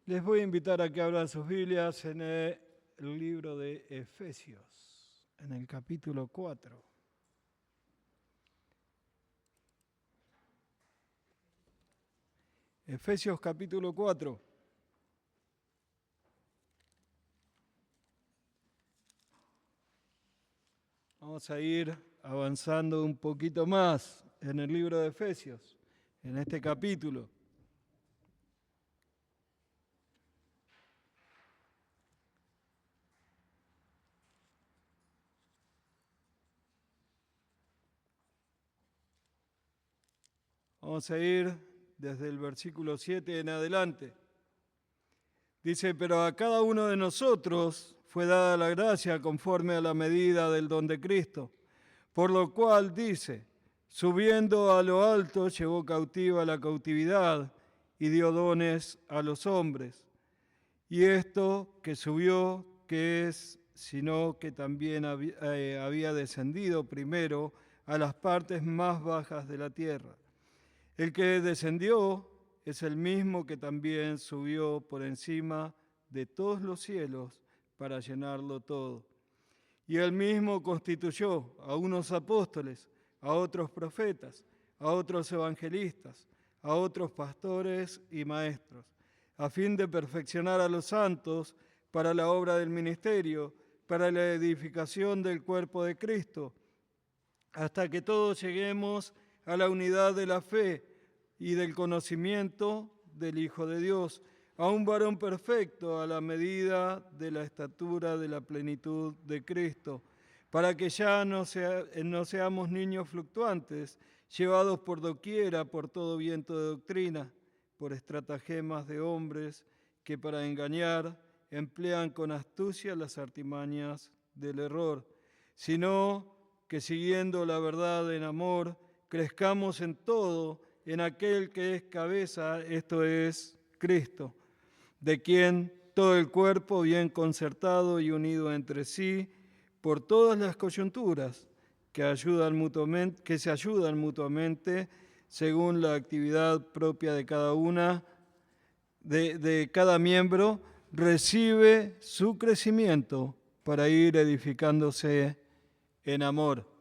Les voy a invitar a que abran sus Biblias en el libro de Efesios, en el capítulo 4. Efesios capítulo 4. Vamos a ir avanzando un poquito más en el libro de Efesios, en este capítulo. Vamos a ir desde el versículo 7 en adelante. Dice, pero a cada uno de nosotros fue dada la gracia conforme a la medida del don de Cristo. Por lo cual dice, subiendo a lo alto llevó cautiva la cautividad y dio dones a los hombres. Y esto que subió, que es, sino que también había descendido primero a las partes más bajas de la tierra. El que descendió es el mismo que también subió por encima de todos los cielos para llenarlo todo. Y él mismo constituyó a unos apóstoles, a otros profetas, a otros evangelistas, a otros pastores y maestros, a fin de perfeccionar a los santos para la obra del ministerio, para la edificación del cuerpo de Cristo, hasta que todos lleguemos a la unidad de la fe y del conocimiento del Hijo de Dios, a un varón perfecto a la medida de la estatura de la plenitud de Cristo, para que ya no seamos niños fluctuantes, llevados por doquiera por todo viento de doctrina, por estratagemas de hombres que para engañar emplean con astucia las artimañas del error, sino que siguiendo la verdad en amor, crezcamos en todo en aquel que es cabeza, esto es Cristo, de quien todo el cuerpo bien concertado y unido entre sí por todas las coyunturas que se ayudan mutuamente según la actividad propia de cada una, de cada miembro, recibe su crecimiento para ir edificándose en amor.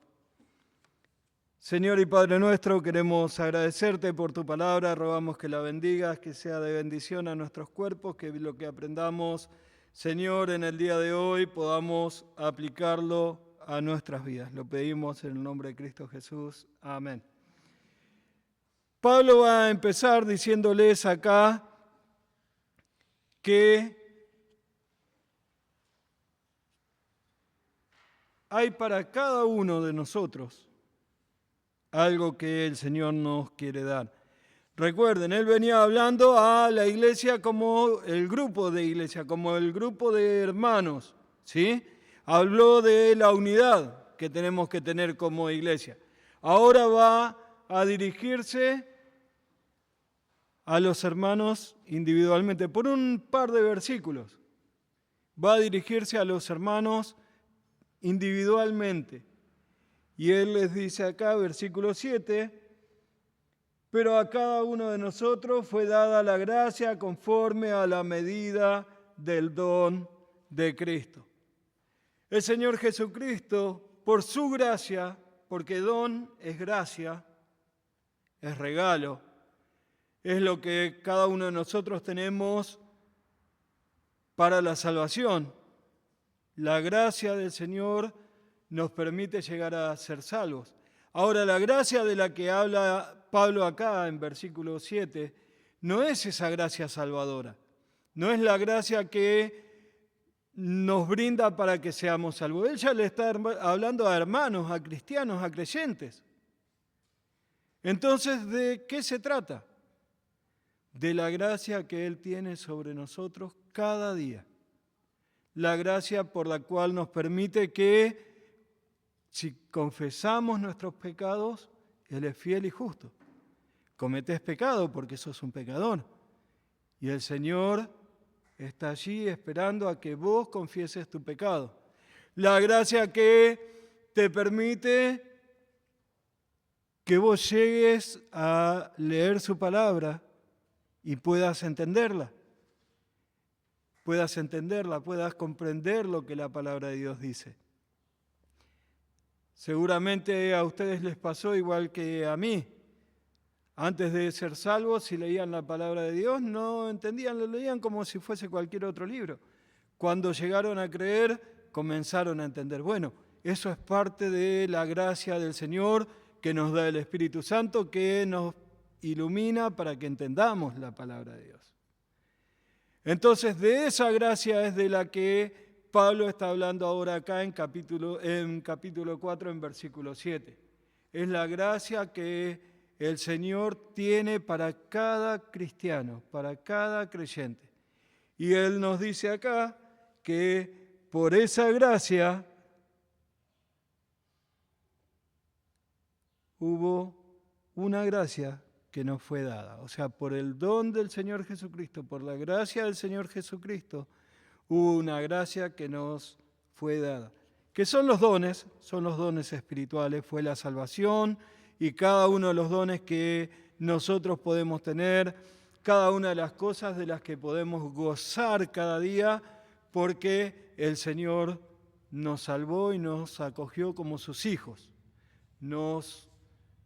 Señor y Padre nuestro, queremos agradecerte por tu palabra, rogamos que la bendigas, que sea de bendición a nuestros cuerpos, que lo que aprendamos, Señor, en el día de hoy podamos aplicarlo a nuestras vidas. Lo pedimos en el nombre de Cristo Jesús. Amén. Pablo va a empezar diciéndoles acá que hay para cada uno de nosotros algo que el Señor nos quiere dar. Recuerden, él venía hablando a la iglesia como el grupo de iglesia, como el grupo de hermanos, ¿sí? Habló de la unidad que tenemos que tener como iglesia. Ahora va a dirigirse a los hermanos individualmente, por un par de versículos. Va a dirigirse a los hermanos individualmente. Y él les dice acá, versículo 7, pero a cada uno de nosotros fue dada la gracia conforme a la medida del don de Cristo. El Señor Jesucristo, por su gracia, porque don es gracia, es regalo, es lo que cada uno de nosotros tenemos para la salvación. La gracia del Señor nos permite llegar a ser salvos. Ahora, la gracia de la que habla Pablo acá en versículo 7 no es esa gracia salvadora, no es la gracia que nos brinda para que seamos salvos. Él ya le está hablando a hermanos, a cristianos, a creyentes. Entonces, ¿de qué se trata? De la gracia que Él tiene sobre nosotros cada día. La gracia por la cual nos permite que si confesamos nuestros pecados, Él es fiel y justo. Cometés pecado porque sos un pecador. Y el Señor está allí esperando a que vos confieses tu pecado. La gracia que te permite que vos llegues a leer su palabra y puedas entenderla. puedas entenderla, puedas comprender lo que la palabra de Dios dice. Seguramente a ustedes les pasó igual que a mí. Antes de ser salvos, si leían la palabra de Dios, no entendían, lo leían como si fuese cualquier otro libro. Cuando llegaron a creer, comenzaron a entender. Bueno, eso es parte de la gracia del Señor que nos da el Espíritu Santo, que nos ilumina para que entendamos la palabra de Dios. Entonces, de esa gracia es de la que Pablo está hablando ahora acá en capítulo 4, en versículo 7. Es la gracia que el Señor tiene para cada cristiano, para cada creyente. Y Él nos dice acá que por esa gracia hubo una gracia que nos fue dada. O sea, por el don del Señor Jesucristo, por la gracia del Señor Jesucristo, hubo una gracia que nos fue dada. ¿Qué son los dones? Son los dones espirituales, fue la salvación y cada uno de los dones que nosotros podemos tener, cada una de las cosas de las que podemos gozar cada día, porque el Señor nos salvó y nos acogió como sus hijos. Nos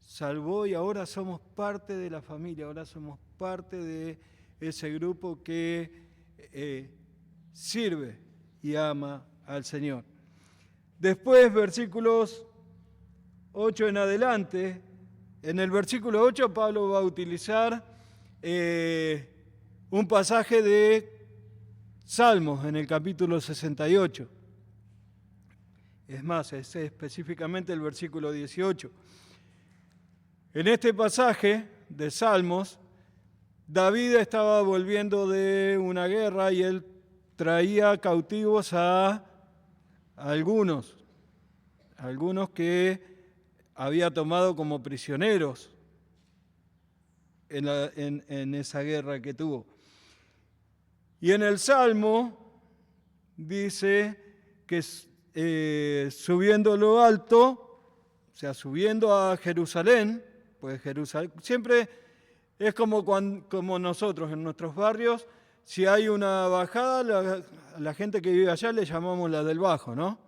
salvó y ahora somos parte de la familia, ahora somos parte de ese grupo que sirve y ama al Señor. Después, versículos 8 en adelante, en el versículo 8 Pablo va a utilizar un pasaje de Salmos en el capítulo 68. Es más, es específicamente el versículo 18. En este pasaje de Salmos, David estaba volviendo de una guerra y él traía cautivos a algunos que había tomado como prisioneros en esa guerra que tuvo. Y en el Salmo dice que subiendo lo alto, o sea, subiendo a Jerusalén, pues Jerusalén siempre es como nosotros en nuestros barrios, si hay una bajada, la gente que vive allá le llamamos la del bajo, ¿no?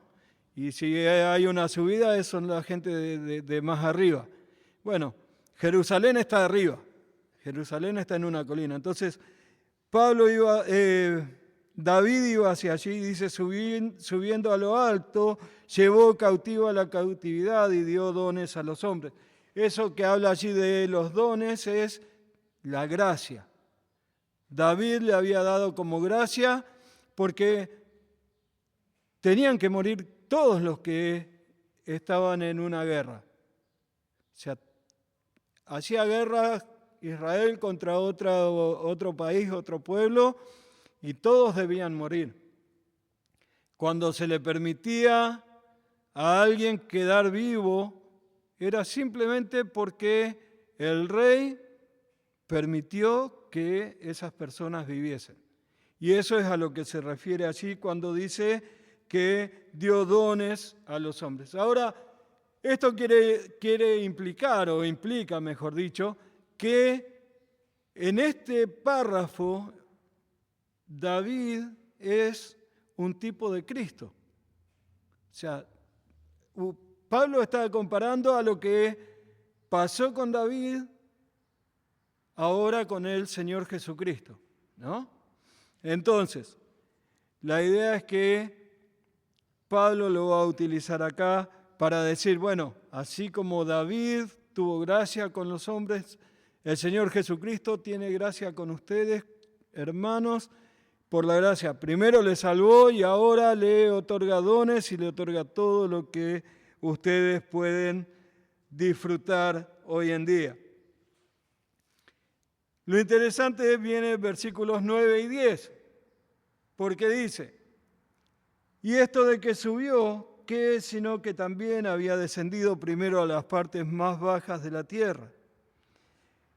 Y si hay una subida, son la gente de más arriba. Bueno, Jerusalén está arriba, Jerusalén está en una colina. Entonces, David iba hacia allí, dice, subiendo a lo alto, llevó cautiva a la cautividad y dio dones a los hombres. Eso que habla allí de los dones es la gracia. David le había dado como gracia porque tenían que morir todos los que estaban en una guerra. O sea, hacía guerra Israel contra otro país, otro pueblo, y todos debían morir. Cuando se le permitía a alguien quedar vivo, era simplemente porque el rey permitió que esas personas viviesen. Y eso es a lo que se refiere allí cuando dice que dio dones a los hombres. Ahora, esto quiere implicar, o implica, mejor dicho, que en este párrafo David es un tipo de Cristo. O sea, Pablo está comparando a lo que pasó con David ahora con el Señor Jesucristo, ¿no? Entonces, la idea es que Pablo lo va a utilizar acá para decir, bueno, así como David tuvo gracia con los hombres, el Señor Jesucristo tiene gracia con ustedes, hermanos, por la gracia. Primero le salvó y ahora le otorga dones y le otorga todo lo que ustedes pueden disfrutar hoy en día. Lo interesante viene en versículos 9 y 10, porque dice, y esto de que subió, ¿qué es sino que también había descendido primero a las partes más bajas de la tierra?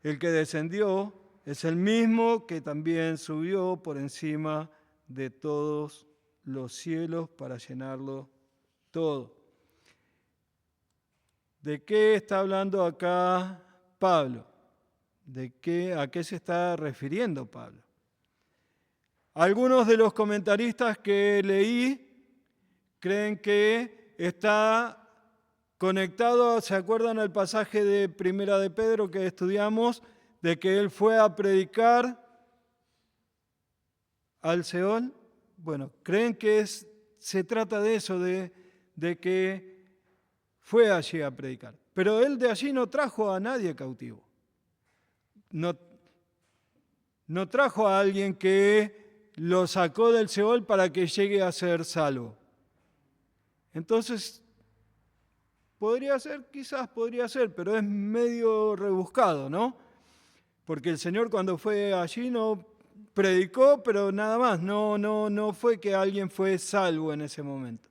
El que descendió es el mismo que también subió por encima de todos los cielos para llenarlo todo. ¿De qué está hablando acá Pablo? ¿A qué se está refiriendo Pablo? Algunos de los comentaristas que leí creen que está conectado, ¿se acuerdan al pasaje de Primera de Pedro que estudiamos? De que él fue a predicar al Seol. Bueno, creen que se trata de eso, de que fue allí a predicar. Pero él de allí no trajo a nadie cautivo. No trajo a alguien que lo sacó del Seol para que llegue a ser salvo. Entonces, quizás podría ser, pero es medio rebuscado, ¿no? Porque el Señor cuando fue allí no predicó, pero nada más, no fue que alguien fue salvo en ese momento.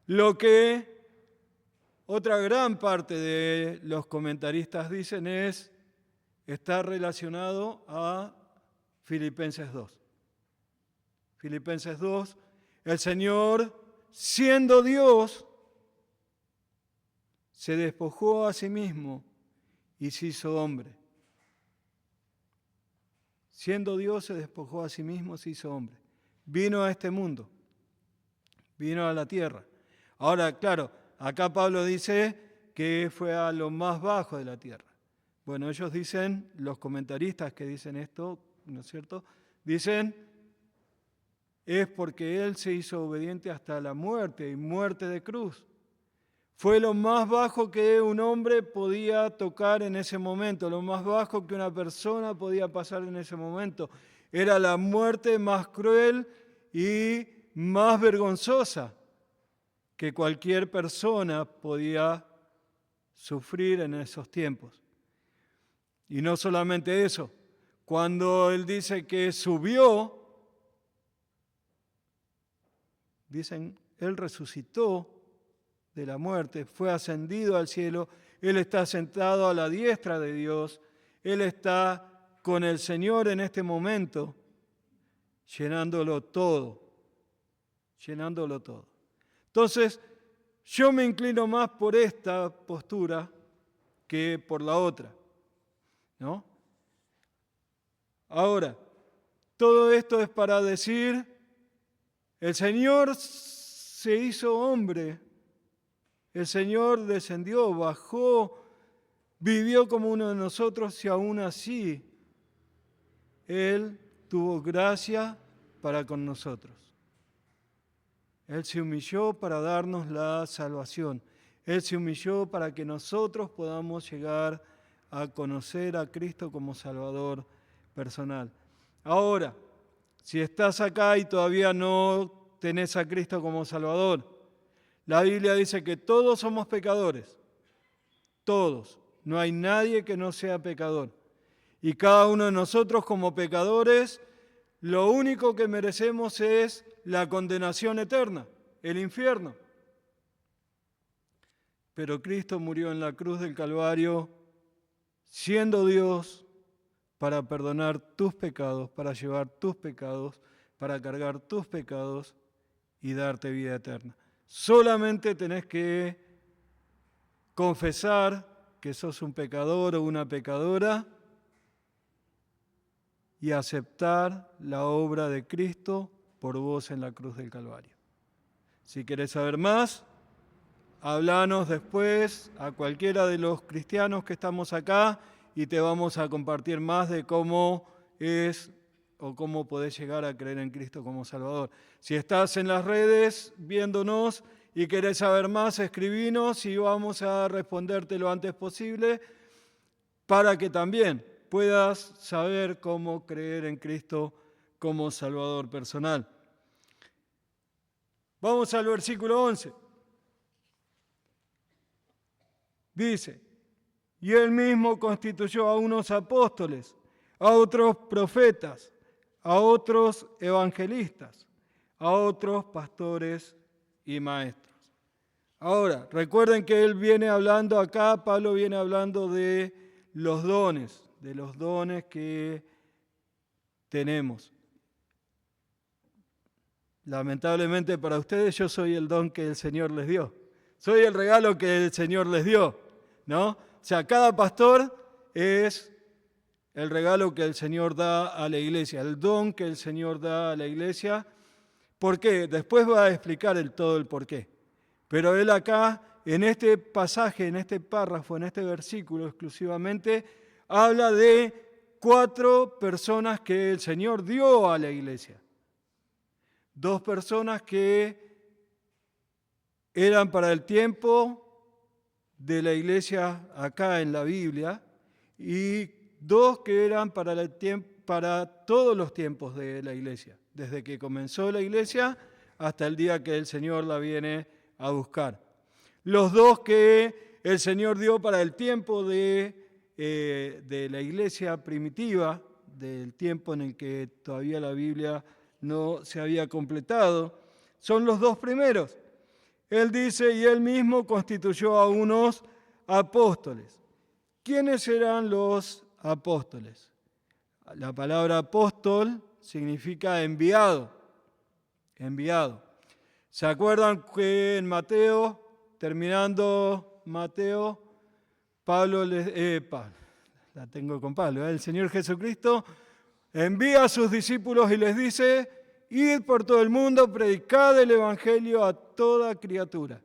Lo que otra gran parte de los comentaristas dicen está relacionado a Filipenses 2. Filipenses 2, el Señor, siendo Dios, se despojó a sí mismo y se hizo hombre. Siendo Dios, se despojó a sí mismo, se hizo hombre. Vino a este mundo, vino a la tierra. Ahora, claro, acá Pablo dice que fue a lo más bajo de la tierra. Bueno, ellos dicen, los comentaristas que dicen esto, ¿no es cierto? Dicen, es porque Él se hizo obediente hasta la muerte y muerte de cruz. Fue lo más bajo que un hombre podía tocar en ese momento, lo más bajo que una persona podía pasar en ese momento. Era la muerte más cruel y más vergonzosa que cualquier persona podía sufrir en esos tiempos. Y no solamente eso, cuando Él dice que subió, dicen, Él resucitó de la muerte, fue ascendido al cielo, Él está sentado a la diestra de Dios, Él está con el Señor en este momento, llenándolo todo. Entonces, yo me inclino más por esta postura que por la otra, ¿no? Ahora, todo esto es para decir, el Señor se hizo hombre, el Señor descendió, bajó, vivió como uno de nosotros y aún así Él tuvo gracia para con nosotros. Él se humilló para darnos la salvación. Él se humilló para que nosotros podamos llegar a conocer a Cristo como Salvador personal. Ahora, si estás acá y todavía no tenés a Cristo como Salvador, la Biblia dice que todos somos pecadores. Todos. No hay nadie que no sea pecador. Y cada uno de nosotros como pecadores, lo único que merecemos es la condenación eterna, el infierno. Pero Cristo murió en la cruz del Calvario, siendo Dios, para perdonar tus pecados, para llevar tus pecados, para cargar tus pecados y darte vida eterna. Solamente tenés que confesar que sos un pecador o una pecadora y aceptar la obra de Cristo por vos en la cruz del Calvario. Si querés saber más, háblanos después a cualquiera de los cristianos que estamos acá y te vamos a compartir más de cómo es o cómo podés llegar a creer en Cristo como Salvador. Si estás en las redes viéndonos y querés saber más, escribinos y vamos a responderte lo antes posible para que también puedas saber cómo creer en Cristo como Salvador personal. Vamos al versículo 11. Dice, y Él mismo constituyó a unos apóstoles, a otros profetas, a otros evangelistas, a otros pastores y maestros. Ahora, recuerden que él viene hablando acá, Pablo viene hablando de los dones que tenemos. Lamentablemente para ustedes yo soy el don que el Señor les dio. Soy el regalo que el Señor les dio, ¿no? O sea, cada pastor es el regalo que el Señor da a la iglesia, el don que el Señor da a la iglesia. ¿Por qué? Después va a explicar todo el por qué. Pero él acá, en este pasaje, en este párrafo, en este versículo exclusivamente, habla de 4 personas que el Señor dio a la iglesia. 2 personas que eran para el tiempo de la iglesia acá en la Biblia y 2 que eran para todos los tiempos de la iglesia, desde que comenzó la iglesia hasta el día que el Señor la viene a buscar. Los 2 que el Señor dio para el tiempo de la iglesia primitiva, del tiempo en el que todavía la Biblia no se había completado, son los 2 primeros. Él dice, y él mismo constituyó a unos apóstoles. ¿Quiénes eran los apóstoles? La palabra apóstol significa enviado, enviado. ¿Se acuerdan que en Mateo, terminando Mateo, la tengo con Pablo, el Señor Jesucristo envía a sus discípulos y les dice, id por todo el mundo, predicad el Evangelio a toda criatura.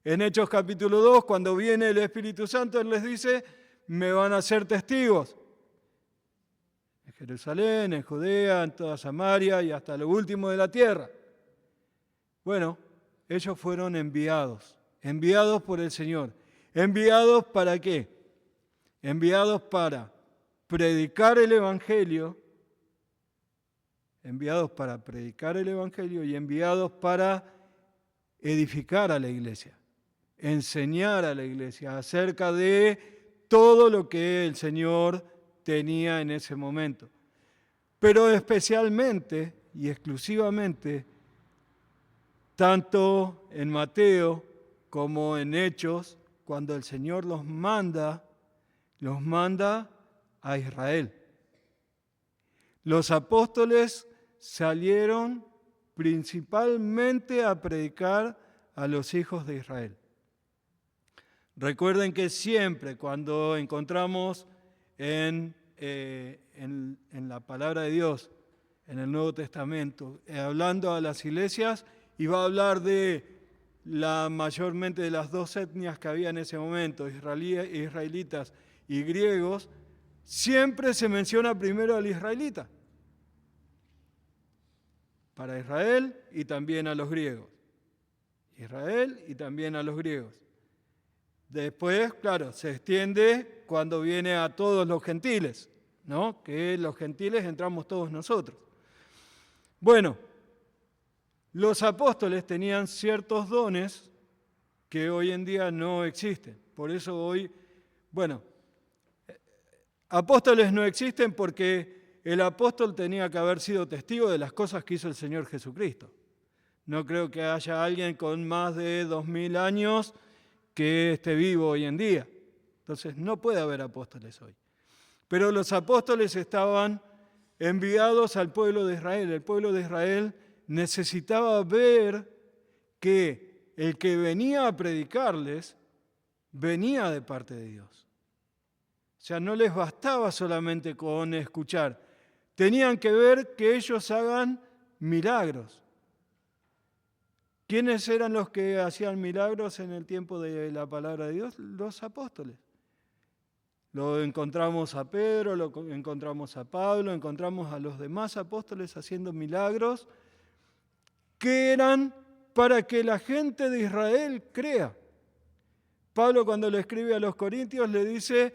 En Hechos capítulo 2, cuando viene el Espíritu Santo, Él les dice, me van a ser testigos. En Jerusalén, en Judea, en toda Samaria y hasta lo último de la tierra. Bueno, ellos fueron enviados por el Señor. ¿Enviados para qué? Enviados para predicar el Evangelio, enviados para predicar el Evangelio y enviados para edificar a la iglesia, enseñar a la iglesia acerca de todo lo que el Señor tenía en ese momento. Pero especialmente y exclusivamente, tanto en Mateo como en Hechos, cuando el Señor los manda a Israel. Los apóstoles salieron principalmente a predicar a los hijos de Israel. Recuerden que siempre cuando encontramos en la palabra de Dios, en el Nuevo Testamento, hablando a las iglesias, y va a hablar de mayormente de las 2 etnias que había en ese momento, israelitas y griegos, siempre se menciona primero al israelita, para Israel y también a los griegos. Israel y también a los griegos. Después, claro, se extiende cuando viene a todos los gentiles, ¿no? Que los gentiles entramos todos nosotros. Bueno, los apóstoles tenían ciertos dones que hoy en día no existen. Por eso hoy, apóstoles no existen porque el apóstol tenía que haber sido testigo de las cosas que hizo el Señor Jesucristo. No creo que haya alguien con más de 2000 años que esté vivo hoy en día. Entonces no puede haber apóstoles hoy. Pero los apóstoles estaban enviados al pueblo de Israel. El pueblo de Israel necesitaba ver que el que venía a predicarles venía de parte de Dios. O sea, no les bastaba solamente con escuchar. Tenían que ver que ellos hagan milagros. ¿Quiénes eran los que hacían milagros en el tiempo de la palabra de Dios? Los apóstoles. Lo encontramos a Pedro, lo encontramos a Pablo, encontramos a los demás apóstoles haciendo milagros que eran para que la gente de Israel crea. Pablo, cuando le escribe a los corintios, le dice,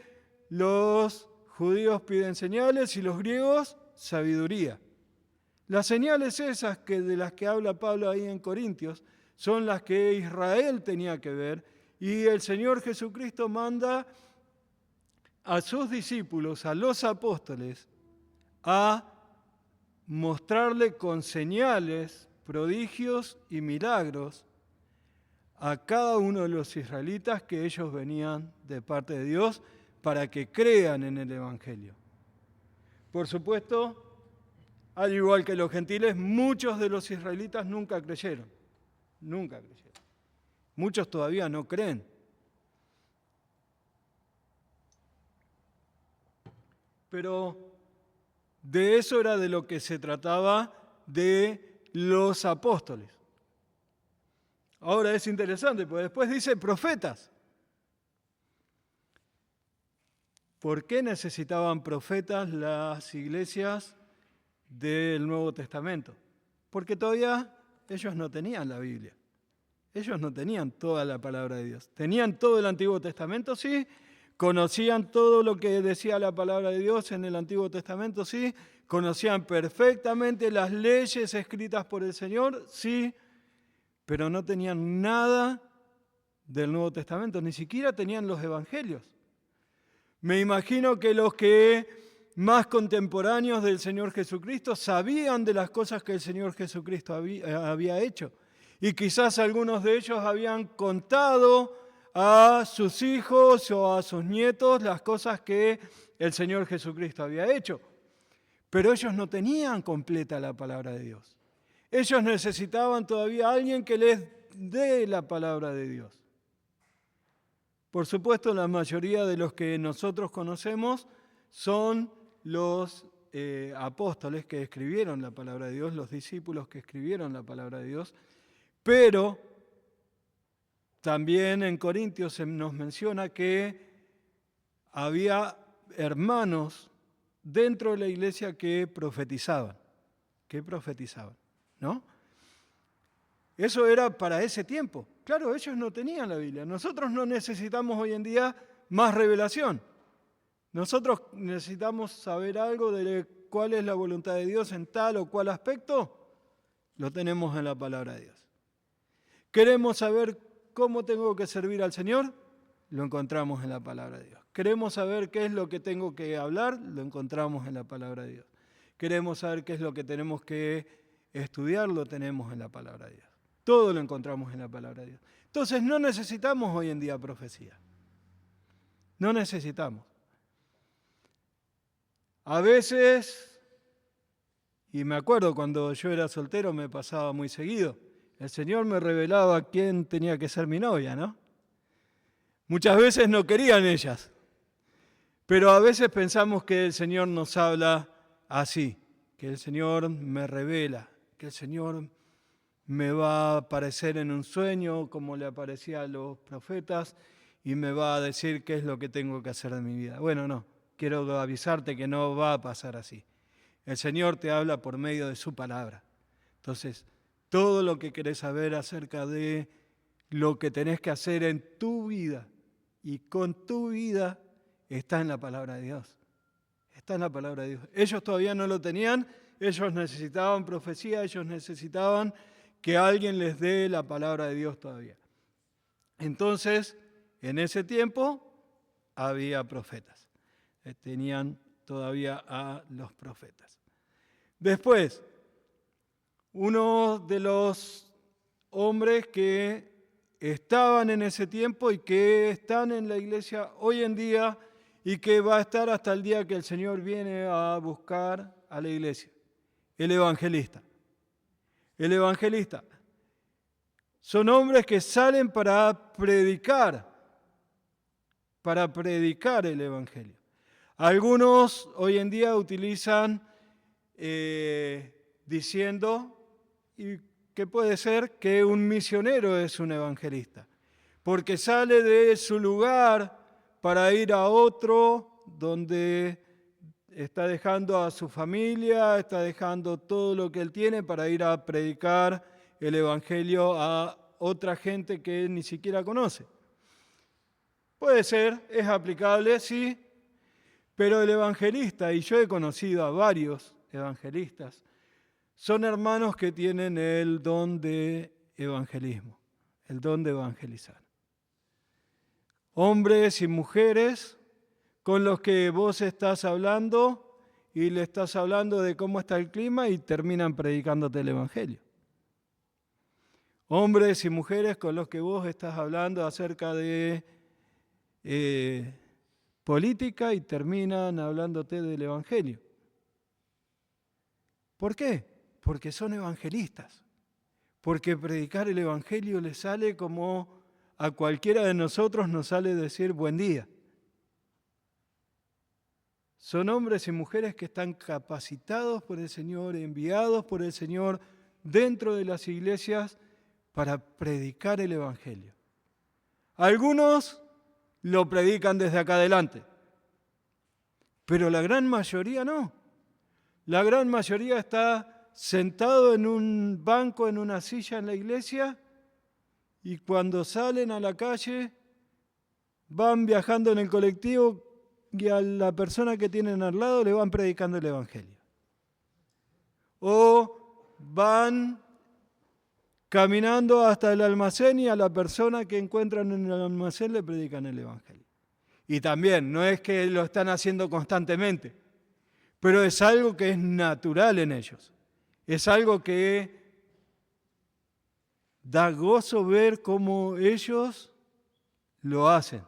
los judíos piden señales y los griegos sabiduría. Las señales esas de las que habla Pablo ahí en Corintios son las que Israel tenía que ver, y el Señor Jesucristo manda a sus discípulos, a los apóstoles, a mostrarle con señales, prodigios y milagros a cada uno de los israelitas que ellos venían de parte de Dios para que crean en el Evangelio. Por supuesto, al igual que los gentiles, muchos de los israelitas nunca creyeron. Muchos todavía no creen. Pero de eso era de lo que se trataba de los apóstoles. Ahora es interesante, porque después dice profetas. ¿Por qué necesitaban profetas las iglesias del Nuevo Testamento? Porque todavía ellos no tenían la Biblia. Ellos no tenían toda la palabra de Dios. Tenían todo el Antiguo Testamento, sí. Conocían todo lo que decía la palabra de Dios en el Antiguo Testamento, sí. Conocían perfectamente las leyes escritas por el Señor, sí. Pero no tenían nada del Nuevo Testamento, ni siquiera tenían los evangelios. Me imagino que los que más contemporáneos del Señor Jesucristo sabían de las cosas que el Señor Jesucristo había hecho. Y quizás algunos de ellos habían contado a sus hijos o a sus nietos las cosas que el Señor Jesucristo había hecho. Pero ellos no tenían completa la palabra de Dios. Ellos necesitaban todavía a alguien que les dé la palabra de Dios. Por supuesto, la mayoría de los que nosotros conocemos son los apóstoles que escribieron la palabra de Dios, los discípulos que escribieron la palabra de Dios, pero también en Corintios se nos menciona que había hermanos dentro de la iglesia que profetizaban, ¿no? Eso era para ese tiempo. Claro, ellos no tenían la Biblia. Nosotros no necesitamos hoy en día más revelación. Nosotros necesitamos saber algo de cuál es la voluntad de Dios en tal o cual aspecto. Lo tenemos en la palabra de Dios. ¿Queremos saber cómo tengo que servir al Señor? Lo encontramos en la palabra de Dios. ¿Queremos saber qué es lo que tengo que hablar? Lo encontramos en la palabra de Dios. ¿Queremos saber qué es lo que tenemos que estudiar? Lo tenemos en la palabra de Dios. Todo lo encontramos en la palabra de Dios. Entonces no necesitamos hoy en día profecía. No necesitamos. A veces, y me acuerdo cuando yo era soltero me pasaba muy seguido, el Señor me revelaba quién tenía que ser mi novia, ¿no? Muchas veces no querían ellas, pero a veces pensamos que el Señor nos habla así, que el Señor me revela, que el Señor me va a aparecer en un sueño como le aparecía a los profetas y me va a decir qué es lo que tengo que hacer en mi vida. Bueno, no, quiero avisarte que no va a pasar así. El Señor te habla por medio de su palabra. Entonces, todo lo que querés saber acerca de lo que tenés que hacer en tu vida y con tu vida está en la palabra de Dios. Está en la palabra de Dios. Ellos todavía no lo tenían, ellos necesitaban profecía, ellos necesitaban que alguien les dé la palabra de Dios todavía. Entonces, en ese tiempo había profetas. Tenían todavía a los profetas. Después, uno de los hombres que estaban en ese tiempo y que están en la iglesia hoy en día y que va a estar hasta el día que el Señor viene a buscar a la iglesia, el evangelista. El evangelista. Son hombres que salen para predicar el evangelio. Algunos hoy en día utilizan diciendo y que puede ser que un misionero es un evangelista, porque sale de su lugar para ir a otro donde está dejando a su familia, está dejando todo lo que él tiene para ir a predicar el evangelio a otra gente que él ni siquiera conoce. Puede ser, es aplicable, sí, pero el evangelista, y yo he conocido a varios evangelistas, son hermanos que tienen el don de evangelismo, el don de evangelizar. Hombres y mujeres con los que vos estás hablando y le estás hablando de cómo está el clima y terminan predicándote el evangelio. Hombres y mujeres con los que vos estás hablando acerca de política y terminan hablándote del evangelio. ¿Por qué? Porque son evangelistas. Porque predicar el evangelio les sale como a cualquiera de nosotros nos sale decir buen día. Son hombres y mujeres que están capacitados por el Señor, enviados por el Señor dentro de las iglesias para predicar el Evangelio. Algunos lo predican desde acá adelante, pero la gran mayoría no. La gran mayoría está sentado en un banco, en una silla en la iglesia, y cuando salen a la calle van viajando en el colectivo y a la persona que tienen al lado le van predicando el Evangelio. O van caminando hasta el almacén y a la persona que encuentran en el almacén le predican el Evangelio. Y también, no es que lo están haciendo constantemente, pero es algo que es natural en ellos. Es algo que da gozo ver cómo ellos lo hacen.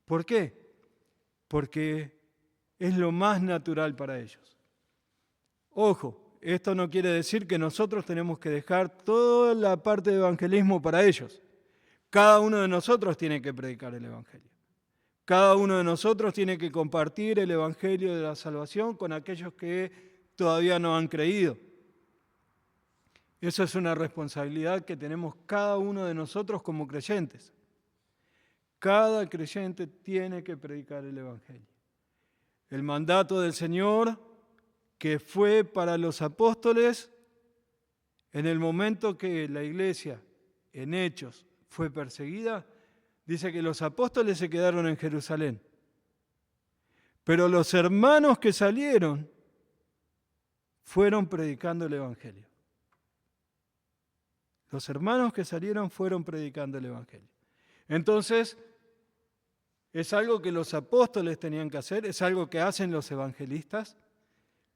¿Por qué? Porque es lo más natural para ellos. Ojo, esto no quiere decir que nosotros tenemos que dejar toda la parte de evangelismo para ellos. Cada uno de nosotros tiene que predicar el Evangelio. Cada uno de nosotros tiene que compartir el Evangelio de la salvación con aquellos que todavía no han creído. Eso es una responsabilidad que tenemos cada uno de nosotros como creyentes. Cada creyente tiene que predicar el Evangelio. El mandato del Señor, que fue para los apóstoles, en el momento que la iglesia, en Hechos, fue perseguida, dice que los apóstoles se quedaron en Jerusalén. Pero los hermanos que salieron fueron predicando el Evangelio. Los hermanos que salieron fueron predicando el Evangelio. Entonces, es algo que los apóstoles tenían que hacer, es algo que hacen los evangelistas,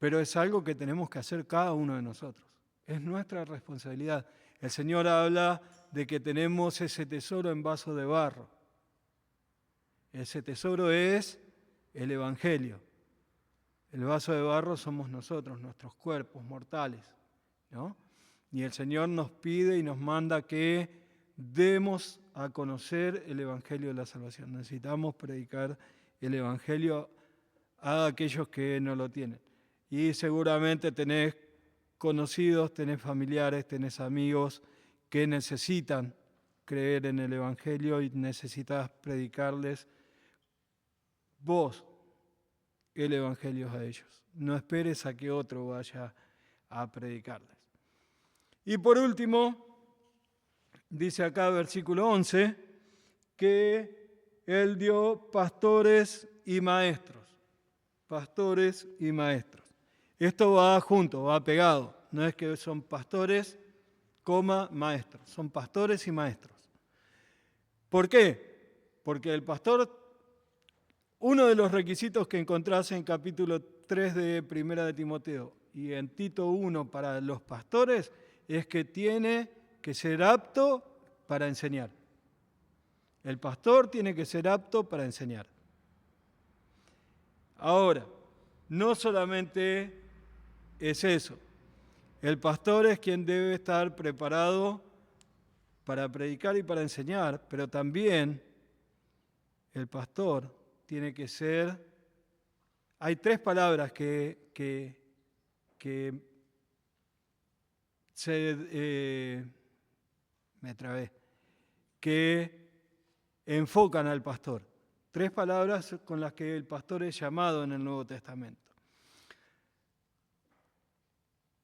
pero es algo que tenemos que hacer cada uno de nosotros. Es nuestra responsabilidad. El Señor habla de que tenemos ese tesoro en vaso de barro. Ese tesoro es el Evangelio. El vaso de barro somos nosotros, nuestros cuerpos mortales, ¿no? Y el Señor nos pide y nos manda que demos a conocer el Evangelio de la salvación. Necesitamos predicar el Evangelio a aquellos que no lo tienen. Y seguramente tenés conocidos, tenés familiares, tenés amigos que necesitan creer en el Evangelio y necesitas predicarles vos el Evangelio a ellos. No esperes a que otro vaya a predicarles. Y por último, dice acá versículo 11, que Él dio pastores y maestros. Pastores y maestros. Esto va junto, va pegado. No es que son pastores, maestros. Son pastores y maestros. ¿Por qué? Porque el pastor, uno de los requisitos que encontrás en capítulo 3 de Primera de Timoteo y en Tito 1 para los pastores es que tiene que ser apto para enseñar. El pastor tiene que ser apto para enseñar. Ahora, no solamente es eso. El pastor es quien debe estar preparado para predicar y para enseñar, pero también el pastor tiene que ser... Hay tres palabras que enfocan al pastor. Tres palabras con las que el pastor es llamado en el Nuevo Testamento.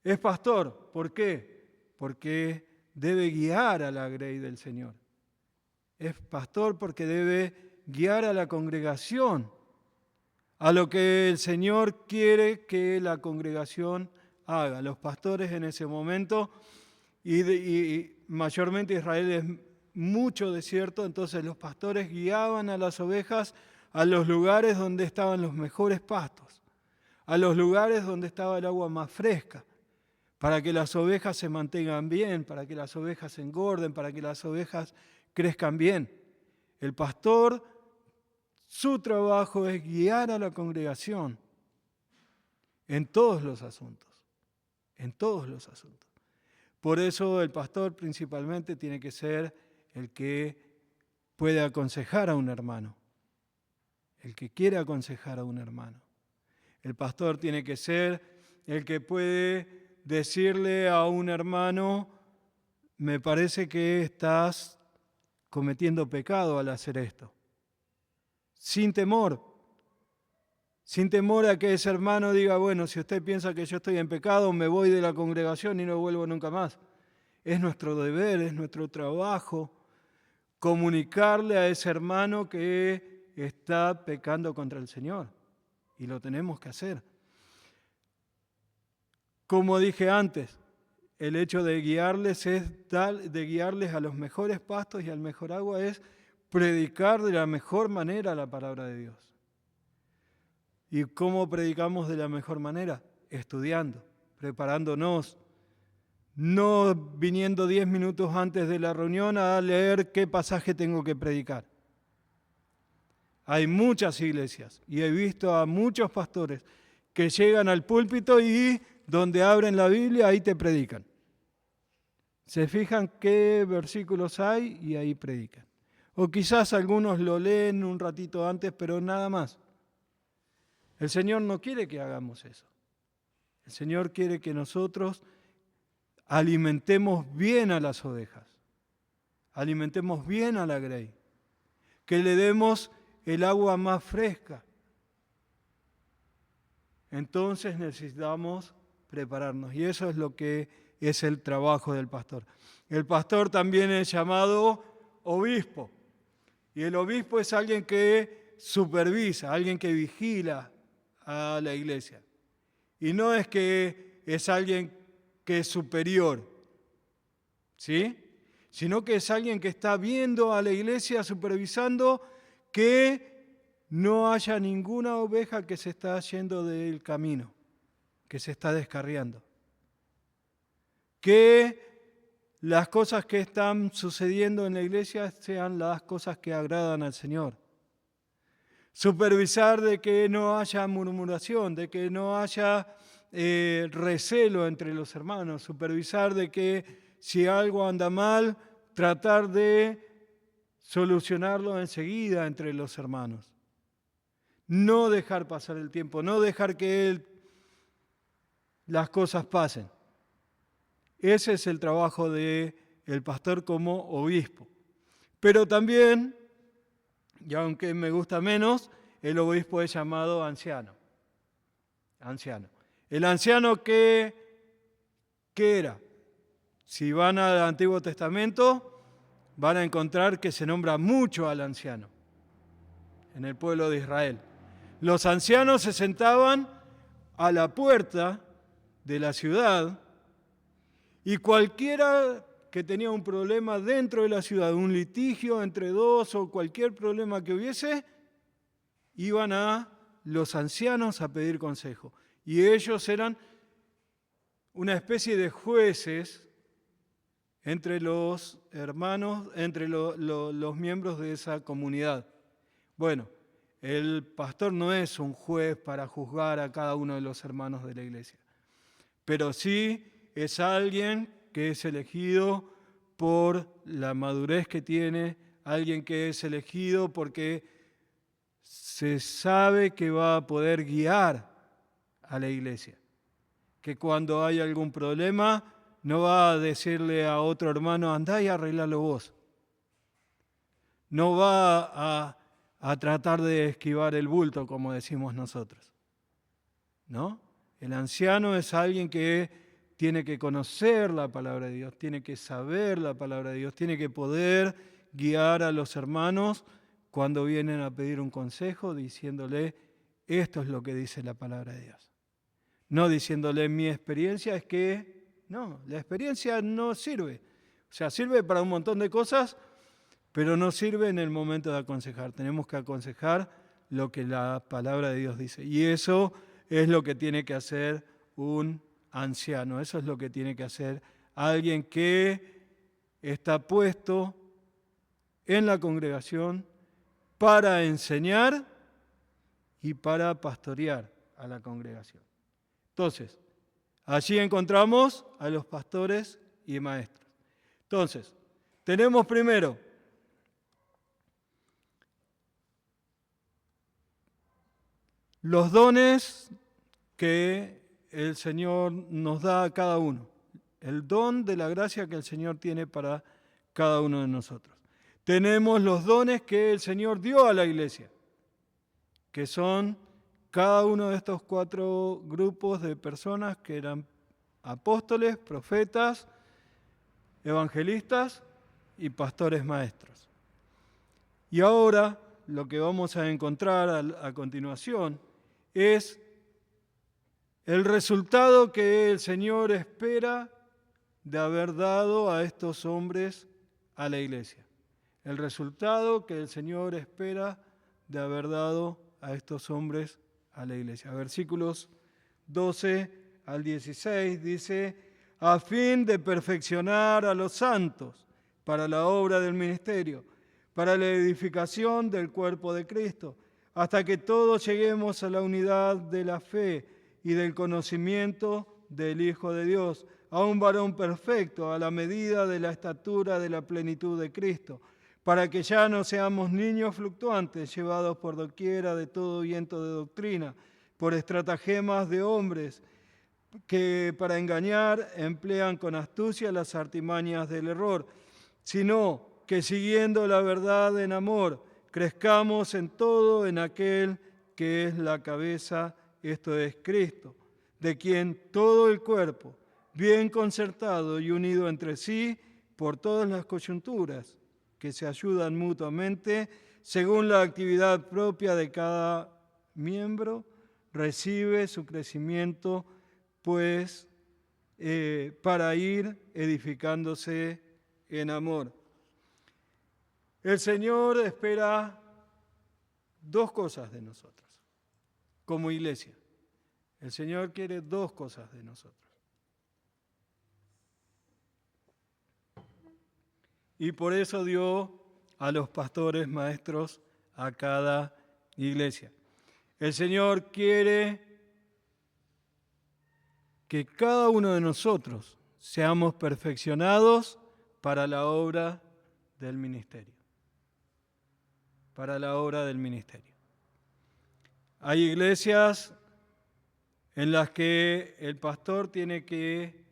Es pastor, ¿por qué? Porque debe guiar a la grey del Señor. Es pastor porque debe guiar a la congregación a lo que el Señor quiere que la congregación haga. Los pastores en ese momento, y mayormente Israel es mucho desierto, entonces los pastores guiaban a las ovejas a los lugares donde estaban los mejores pastos, a los lugares donde estaba el agua más fresca, para que las ovejas se mantengan bien, para que las ovejas se engorden, para que las ovejas crezcan bien. El pastor, su trabajo es guiar a la congregación en todos los asuntos, en todos los asuntos. Por eso el pastor principalmente tiene que ser el que puede aconsejar a un hermano, el que quiere aconsejar a un hermano. El pastor tiene que ser el que puede decirle a un hermano, me parece que estás cometiendo pecado al hacer esto. Sin temor a que ese hermano diga, bueno, si usted piensa que yo estoy en pecado, me voy de la congregación y no vuelvo nunca más. Es nuestro deber, es nuestro trabajo comunicarle a ese hermano que está pecando contra el Señor. Y lo tenemos que hacer. Como dije antes, el hecho de guiarles a los mejores pastos y al mejor agua es predicar de la mejor manera la palabra de Dios. ¿Y cómo predicamos de la mejor manera? Estudiando, preparándonos, no viniendo 10 minutos antes de la reunión a leer qué pasaje tengo que predicar. Hay muchas iglesias y he visto a muchos pastores que llegan al púlpito y donde abren la Biblia, ahí te predican. Se fijan qué versículos hay y ahí predican. O quizás algunos lo leen un ratito antes, pero nada más. El Señor no quiere que hagamos eso. El Señor quiere que nosotros alimentemos bien a las ovejas, alimentemos bien a la grey, que le demos el agua más fresca. Entonces necesitamos prepararnos y eso es lo que es el trabajo del pastor. El pastor también es llamado obispo y el obispo es alguien que supervisa, alguien que vigila a la iglesia. Y no es que es alguien que es superior, ¿sí? Sino que es alguien que está viendo a la iglesia, supervisando que no haya ninguna oveja que se está yendo del camino, que se está descarriando. Que las cosas que están sucediendo en la iglesia sean las cosas que agradan al Señor. Supervisar de que no haya murmuración, de que no haya recelo entre los hermanos. Supervisar de que si algo anda mal, tratar de solucionarlo enseguida entre los hermanos. No dejar pasar el tiempo, no dejar que las cosas pasen. Ese es el trabajo del pastor como obispo. Pero también, y aunque me gusta menos, el obispo es llamado anciano. El anciano ¿qué era? Si van al Antiguo Testamento, van a encontrar que se nombra mucho al anciano en el pueblo de Israel. Los ancianos se sentaban a la puerta de la ciudad y cualquiera que tenía un problema dentro de la ciudad, un litigio entre dos o cualquier problema que hubiese, iban a los ancianos a pedir consejo. Y ellos eran una especie de jueces entre los hermanos, entre los miembros de esa comunidad. Bueno, el pastor no es un juez para juzgar a cada uno de los hermanos de la iglesia, pero sí es alguien que es elegido por la madurez que tiene, alguien que es elegido porque se sabe que va a poder guiar a la iglesia, que cuando hay algún problema no va a decirle a otro hermano, andá y arreglalo vos. No va a tratar de esquivar el bulto, como decimos nosotros, ¿no? El anciano es alguien que tiene que conocer la palabra de Dios, tiene que saber la palabra de Dios, tiene que poder guiar a los hermanos cuando vienen a pedir un consejo, diciéndole, esto es lo que dice la palabra de Dios. No diciéndole, mi experiencia es que, no, la experiencia no sirve. O sea, sirve para un montón de cosas, pero no sirve en el momento de aconsejar. Tenemos que aconsejar lo que la palabra de Dios dice. Y eso es lo que tiene que hacer un anciano. Eso es lo que tiene que hacer alguien que está puesto en la congregación para enseñar y para pastorear a la congregación. Entonces, allí encontramos a los pastores y maestros. Entonces, tenemos primero los dones que el Señor nos da a cada uno, el don de la gracia que el Señor tiene para cada uno de nosotros. Tenemos los dones que el Señor dio a la iglesia, que son cada uno de estos 4 grupos de personas que eran apóstoles, profetas, evangelistas y pastores maestros. Y ahora lo que vamos a encontrar a continuación es el resultado que el Señor espera de haber dado a estos hombres a la iglesia. El resultado que el Señor espera de haber dado a estos hombres a la iglesia. Versículos 12 al 16 dice: a fin de perfeccionar a los santos para la obra del ministerio, para la edificación del cuerpo de Cristo, hasta que todos lleguemos a la unidad de la fe y del conocimiento del Hijo de Dios, a un varón perfecto, a la medida de la estatura de la plenitud de Cristo, para que ya no seamos niños fluctuantes, llevados por doquiera de todo viento de doctrina, por estratagemas de hombres que para engañar emplean con astucia las artimañas del error, sino que siguiendo la verdad en amor, crezcamos en todo en aquel que es la cabeza, esto es Cristo, de quien todo el cuerpo, bien concertado y unido entre sí por todas las coyunturas, que se ayudan mutuamente, según la actividad propia de cada miembro, recibe su crecimiento, pues para ir edificándose en amor. El Señor espera 2 cosas de nosotros, como iglesia. El Señor quiere 2 cosas de nosotros. Y por eso dio a los pastores maestros a cada iglesia. El Señor quiere que cada uno de nosotros seamos perfeccionados para la obra del ministerio. Para la obra del ministerio. Hay iglesias en las que el pastor tiene que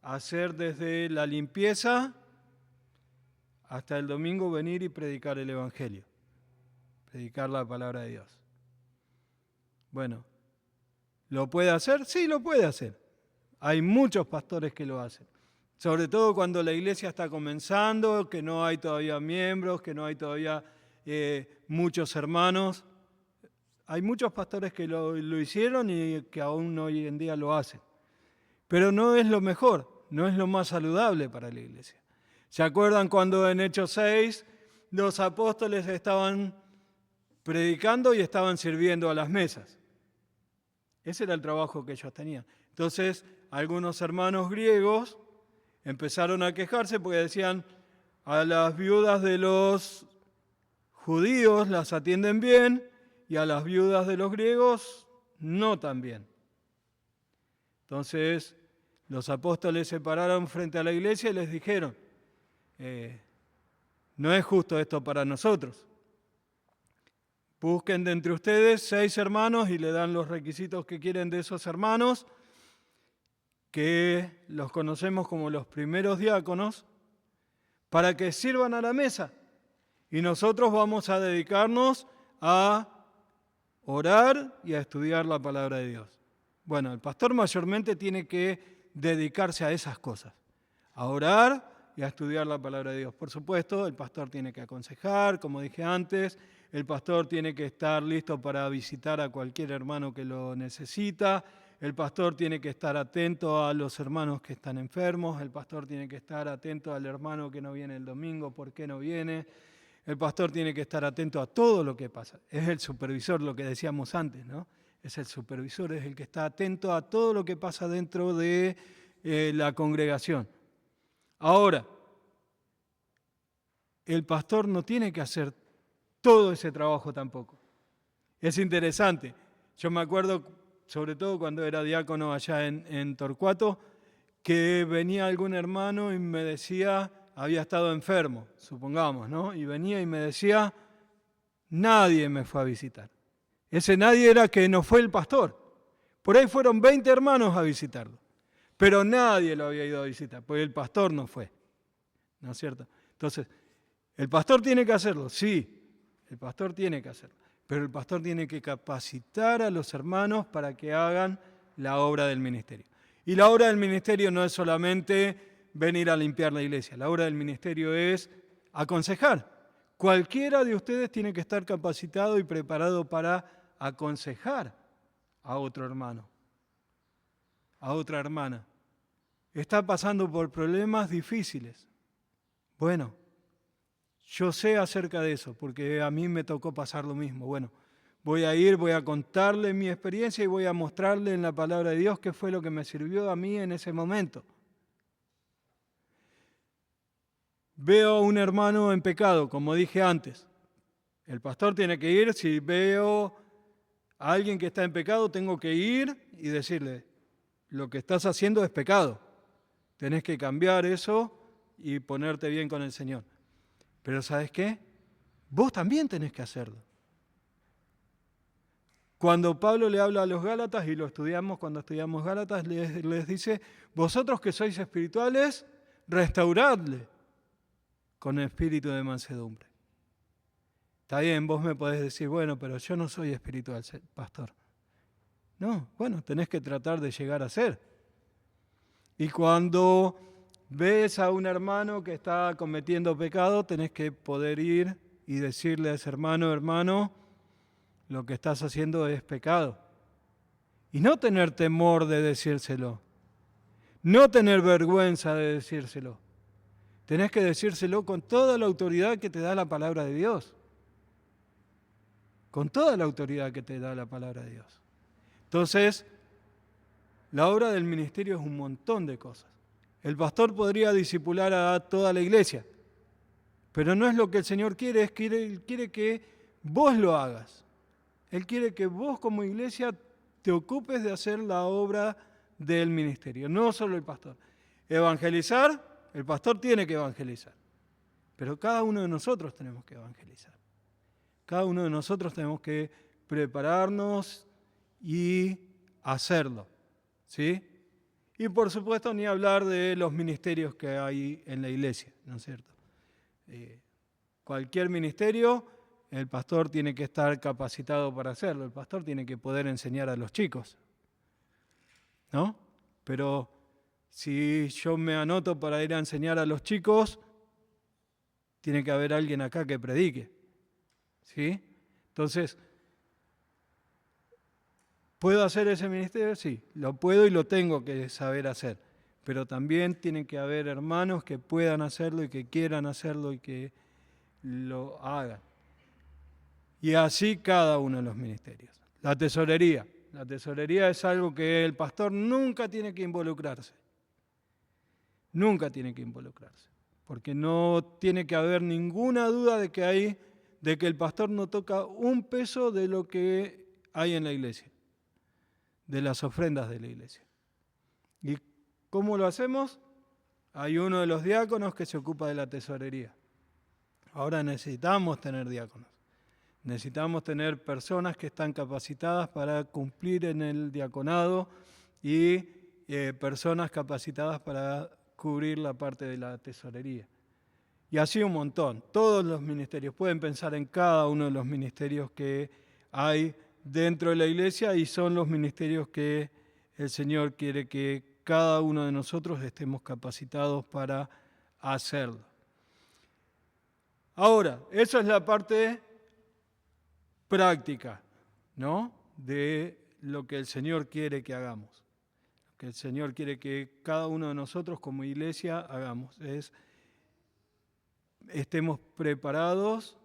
hacer desde la limpieza hasta el domingo venir y predicar el Evangelio, predicar la palabra de Dios. Bueno, ¿lo puede hacer? Sí, lo puede hacer. Hay muchos pastores que lo hacen. Sobre todo cuando la iglesia está comenzando, que no hay todavía miembros, que no hay todavía muchos hermanos. Hay muchos pastores que lo hicieron y que aún hoy en día lo hacen. Pero no es lo mejor, no es lo más saludable para la iglesia. ¿Se acuerdan cuando en Hechos 6 los apóstoles estaban predicando y estaban sirviendo a las mesas? Ese era el trabajo que ellos tenían. Entonces, algunos hermanos griegos empezaron a quejarse porque decían: a las viudas de los judíos las atienden bien y a las viudas de los griegos no tan bien. Entonces, los apóstoles se pararon frente a la iglesia y les dijeron: no es justo esto para nosotros. Busquen de entre ustedes 6 hermanos y le dan los requisitos que quieren de esos hermanos, que los conocemos como los primeros diáconos, para que sirvan a la mesa. Y nosotros vamos a dedicarnos a orar y a estudiar la palabra de Dios. Bueno, el pastor mayormente tiene que dedicarse a esas cosas, a orar y a estudiar la palabra de Dios. Por supuesto, el pastor tiene que aconsejar, como dije antes, el pastor tiene que estar listo para visitar a cualquier hermano que lo necesita, el pastor tiene que estar atento a los hermanos que están enfermos, el pastor tiene que estar atento al hermano que no viene el domingo, por qué no viene, el pastor tiene que estar atento a todo lo que pasa. Es el supervisor, lo que decíamos antes, ¿no? Es el supervisor, es el que está atento a todo lo que pasa dentro de la congregación. Ahora, el pastor no tiene que hacer todo ese trabajo tampoco. Es interesante. Yo me acuerdo, sobre todo cuando era diácono allá en Torcuato, que venía algún hermano y me decía, había estado enfermo, supongamos, ¿no? Y venía y me decía, nadie me fue a visitar. Ese nadie era que no fue el pastor, Por ahí fueron 20 hermanos a visitarlo, pero nadie lo había ido a visitar, porque el pastor no fue, ¿no es cierto? Entonces, ¿el pastor tiene que hacerlo? Sí, el pastor tiene que hacerlo, pero el pastor tiene que capacitar a los hermanos para que hagan la obra del ministerio. Y la obra del ministerio no es solamente venir a limpiar la iglesia, la obra del ministerio es aconsejar. Cualquiera de ustedes tiene que estar capacitado y preparado para aconsejar a otro hermano, a otra hermana. Está pasando por problemas difíciles. Bueno, yo sé acerca de eso, porque a mí me tocó pasar lo mismo. Bueno, voy a ir, voy a contarle mi experiencia y voy a mostrarle en la palabra de Dios qué fue lo que me sirvió a mí en ese momento. Veo a un hermano en pecado, como dije antes. El pastor tiene que ir, si veo a alguien que está en pecado, tengo que ir y decirle, lo que estás haciendo es pecado. Tenés que cambiar eso y ponerte bien con el Señor. Pero ¿sabes qué? Vos también tenés que hacerlo. Cuando Pablo le habla a los Gálatas, y lo estudiamos cuando estudiamos Gálatas, les dice, vosotros que sois espirituales, restauradle con espíritu de mansedumbre. Está bien, vos me podés decir, bueno, pero yo no soy espiritual, pastor. No, bueno, tenés que tratar de llegar a ser. Y cuando ves a un hermano que está cometiendo pecado, tenés que poder ir y decirle a ese hermano, hermano, lo que estás haciendo es pecado. Y no tener temor de decírselo. No tener vergüenza de decírselo. Tenés que decírselo con toda la autoridad que te da la palabra de Dios. Con toda la autoridad que te da la palabra de Dios. Entonces, la obra del ministerio es un montón de cosas. El pastor podría discipular a toda la iglesia, pero no es lo que el Señor quiere, Él quiere que vos lo hagas. Él quiere que vos como iglesia te ocupes de hacer la obra del ministerio, no solo el pastor. Evangelizar, el pastor tiene que evangelizar, pero cada uno de nosotros tenemos que evangelizar. Cada uno de nosotros tenemos que prepararnos y hacerlo, ¿sí? Y por supuesto ni hablar de los ministerios que hay en la iglesia, ¿no es cierto? Cualquier ministerio, el pastor tiene que estar capacitado para hacerlo, el pastor tiene que poder enseñar a los chicos, ¿no? Pero si yo me anoto para ir a enseñar a los chicos, tiene que haber alguien acá que predique, ¿sí? Entonces, ¿puedo hacer ese ministerio? Sí, lo puedo y lo tengo que saber hacer. Pero también tienen que haber hermanos que puedan hacerlo y que quieran hacerlo y que lo hagan. Y así cada uno de los ministerios. La tesorería. La tesorería es algo que el pastor nunca tiene que involucrarse. Nunca tiene que involucrarse. Porque no tiene que haber ninguna duda de que el pastor no toca un peso de lo que hay en la iglesia, de las ofrendas de la iglesia. ¿Y cómo lo hacemos? Hay uno de los diáconos que se ocupa de la tesorería. Ahora necesitamos tener diáconos. Necesitamos tener personas que están capacitadas para cumplir en el diaconado y personas capacitadas para cubrir la parte de la tesorería. Y así un montón. Todos los ministerios. Pueden pensar en cada uno de los ministerios que hay dentro de la iglesia y son los ministerios que el Señor quiere que cada uno de nosotros estemos capacitados para hacerlo. Ahora, esa es la parte práctica, ¿no? De lo que el Señor quiere que hagamos. Lo que el Señor quiere que cada uno de nosotros como iglesia hagamos es estemos preparados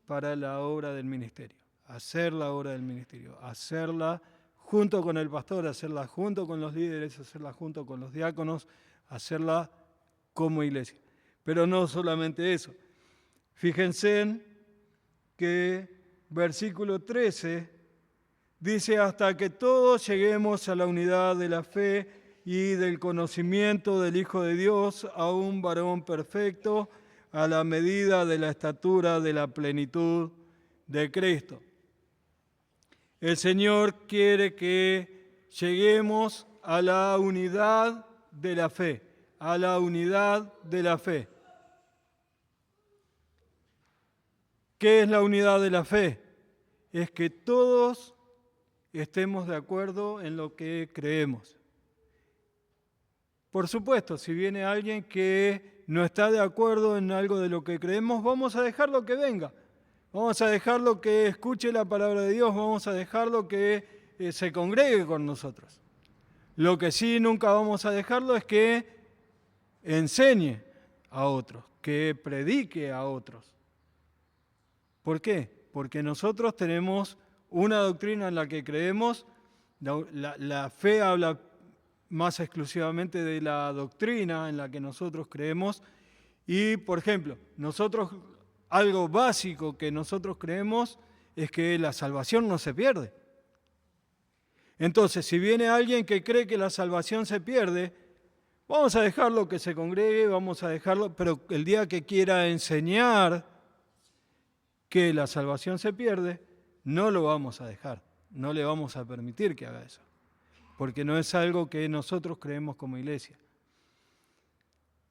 para la obra del ministerio, hacer la obra del ministerio, hacerla junto con el pastor, hacerla junto con los líderes, hacerla junto con los diáconos, hacerla como iglesia. Pero no solamente eso. Fíjense en que versículo 13 dice, hasta que todos lleguemos a la unidad de la fe y del conocimiento del Hijo de Dios, a un varón perfecto, a la medida de la estatura de la plenitud de Cristo. El Señor quiere que lleguemos a la unidad de la fe, a la unidad de la fe. ¿Qué es la unidad de la fe? Es que todos estemos de acuerdo en lo que creemos. Por supuesto, si viene alguien que no está de acuerdo en algo de lo que creemos, vamos a dejarlo que venga. Vamos a dejarlo que escuche la palabra de Dios, vamos a dejarlo que se congregue con nosotros. Lo que sí nunca vamos a dejarlo es que enseñe a otros, que predique a otros. ¿Por qué? Porque nosotros tenemos una doctrina en la que creemos, la fe habla más exclusivamente de la doctrina en la que nosotros creemos y, por ejemplo, algo básico que nosotros creemos es que la salvación no se pierde. Entonces, si viene alguien que cree que la salvación se pierde, vamos a dejarlo que se congregue, vamos a dejarlo, pero el día que quiera enseñar que la salvación se pierde, no lo vamos a dejar, no le vamos a permitir que haga eso, porque no es algo que nosotros creemos como iglesia.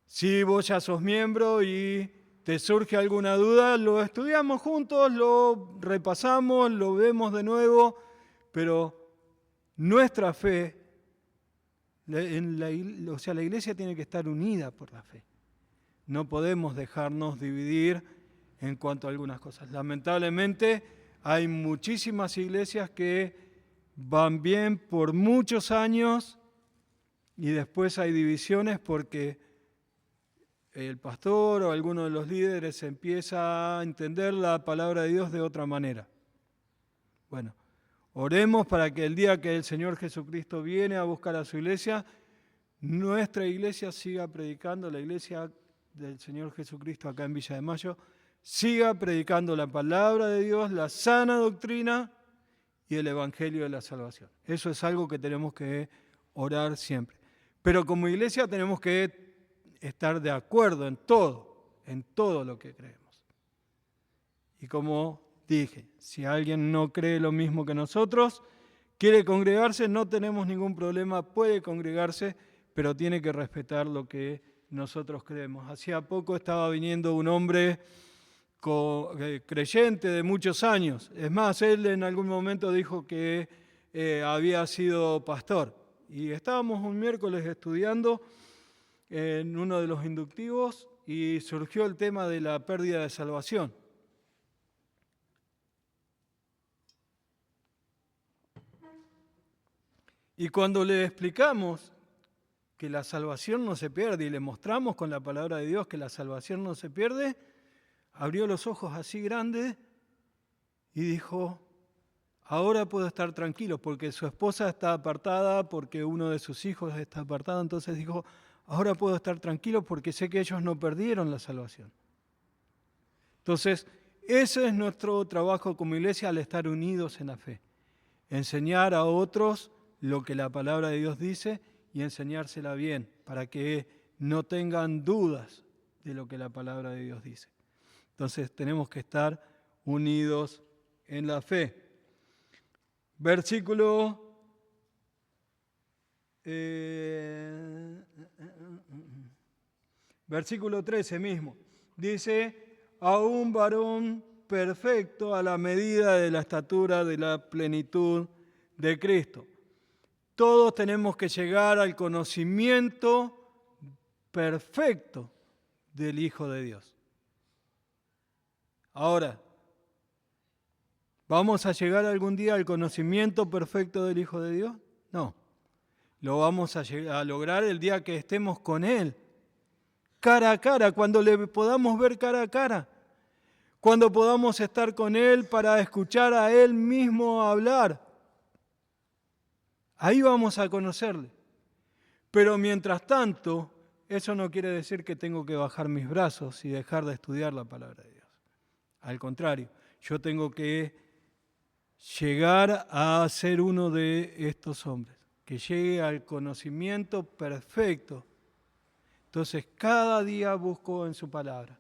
Si vos ya sos miembro y te surge alguna duda, lo estudiamos juntos, lo repasamos, lo vemos de nuevo, pero nuestra fe, la iglesia tiene que estar unida por la fe. No podemos dejarnos dividir en cuanto a algunas cosas. Lamentablemente hay muchísimas iglesias que van bien por muchos años y después hay divisiones porque el pastor o alguno de los líderes empieza a entender la palabra de Dios de otra manera. Bueno, oremos para que el día que el Señor Jesucristo viene a buscar a su iglesia, nuestra iglesia siga predicando, la iglesia del Señor Jesucristo acá en Villa de Mayo, siga predicando la palabra de Dios, la sana doctrina y el evangelio de la salvación. Eso es algo que tenemos que orar siempre. Pero como iglesia tenemos que estar de acuerdo en todo lo que creemos. Y como dije, si alguien no cree lo mismo que nosotros, quiere congregarse, no tenemos ningún problema, puede congregarse, pero tiene que respetar lo que nosotros creemos. Hacía poco estaba viniendo un hombre creyente de muchos años. Es más, él en algún momento dijo que había sido pastor. Y estábamos un miércoles estudiando en uno de los inductivos y surgió el tema de la pérdida de salvación. Y cuando le explicamos que la salvación no se pierde y le mostramos con la palabra de Dios que la salvación no se pierde, abrió los ojos así grandes y dijo, ahora puedo estar tranquilo porque su esposa está apartada, porque uno de sus hijos está apartado, entonces dijo, ahora puedo estar tranquilo porque sé que ellos no perdieron la salvación. Entonces, ese es nuestro trabajo como iglesia al estar unidos en la fe. Enseñar a otros lo que la palabra de Dios dice y enseñársela bien para que no tengan dudas de lo que la palabra de Dios dice. Entonces, tenemos que estar unidos en la fe. Versículo 13 mismo. Dice, a un varón perfecto a la medida de la estatura de la plenitud de Cristo. Todos tenemos que llegar al conocimiento perfecto del Hijo de Dios. Ahora, ¿vamos a llegar algún día al conocimiento perfecto del Hijo de Dios? No. Lo vamos a lograr el día que estemos con Él, cara a cara, cuando le podamos ver cara a cara, cuando podamos estar con Él para escuchar a Él mismo hablar. Ahí vamos a conocerle. Pero mientras tanto, eso no quiere decir que tengo que bajar mis brazos y dejar de estudiar la palabra de Dios. Al contrario, yo tengo que llegar a ser uno de estos hombres, que llegue al conocimiento perfecto. Entonces, cada día busco en su palabra,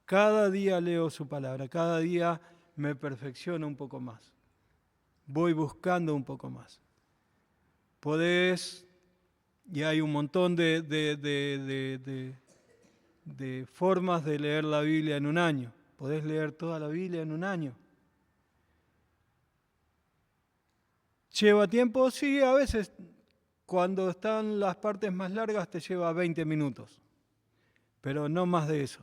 cada día leo su palabra, cada día me perfecciono un poco más. Voy buscando un poco más. podés, y hay un montón de formas de leer la Biblia en un año. Podés leer toda la Biblia en un año. ¿Lleva tiempo? Sí, a veces cuando están las partes más largas te lleva 20 minutos, pero no más de eso.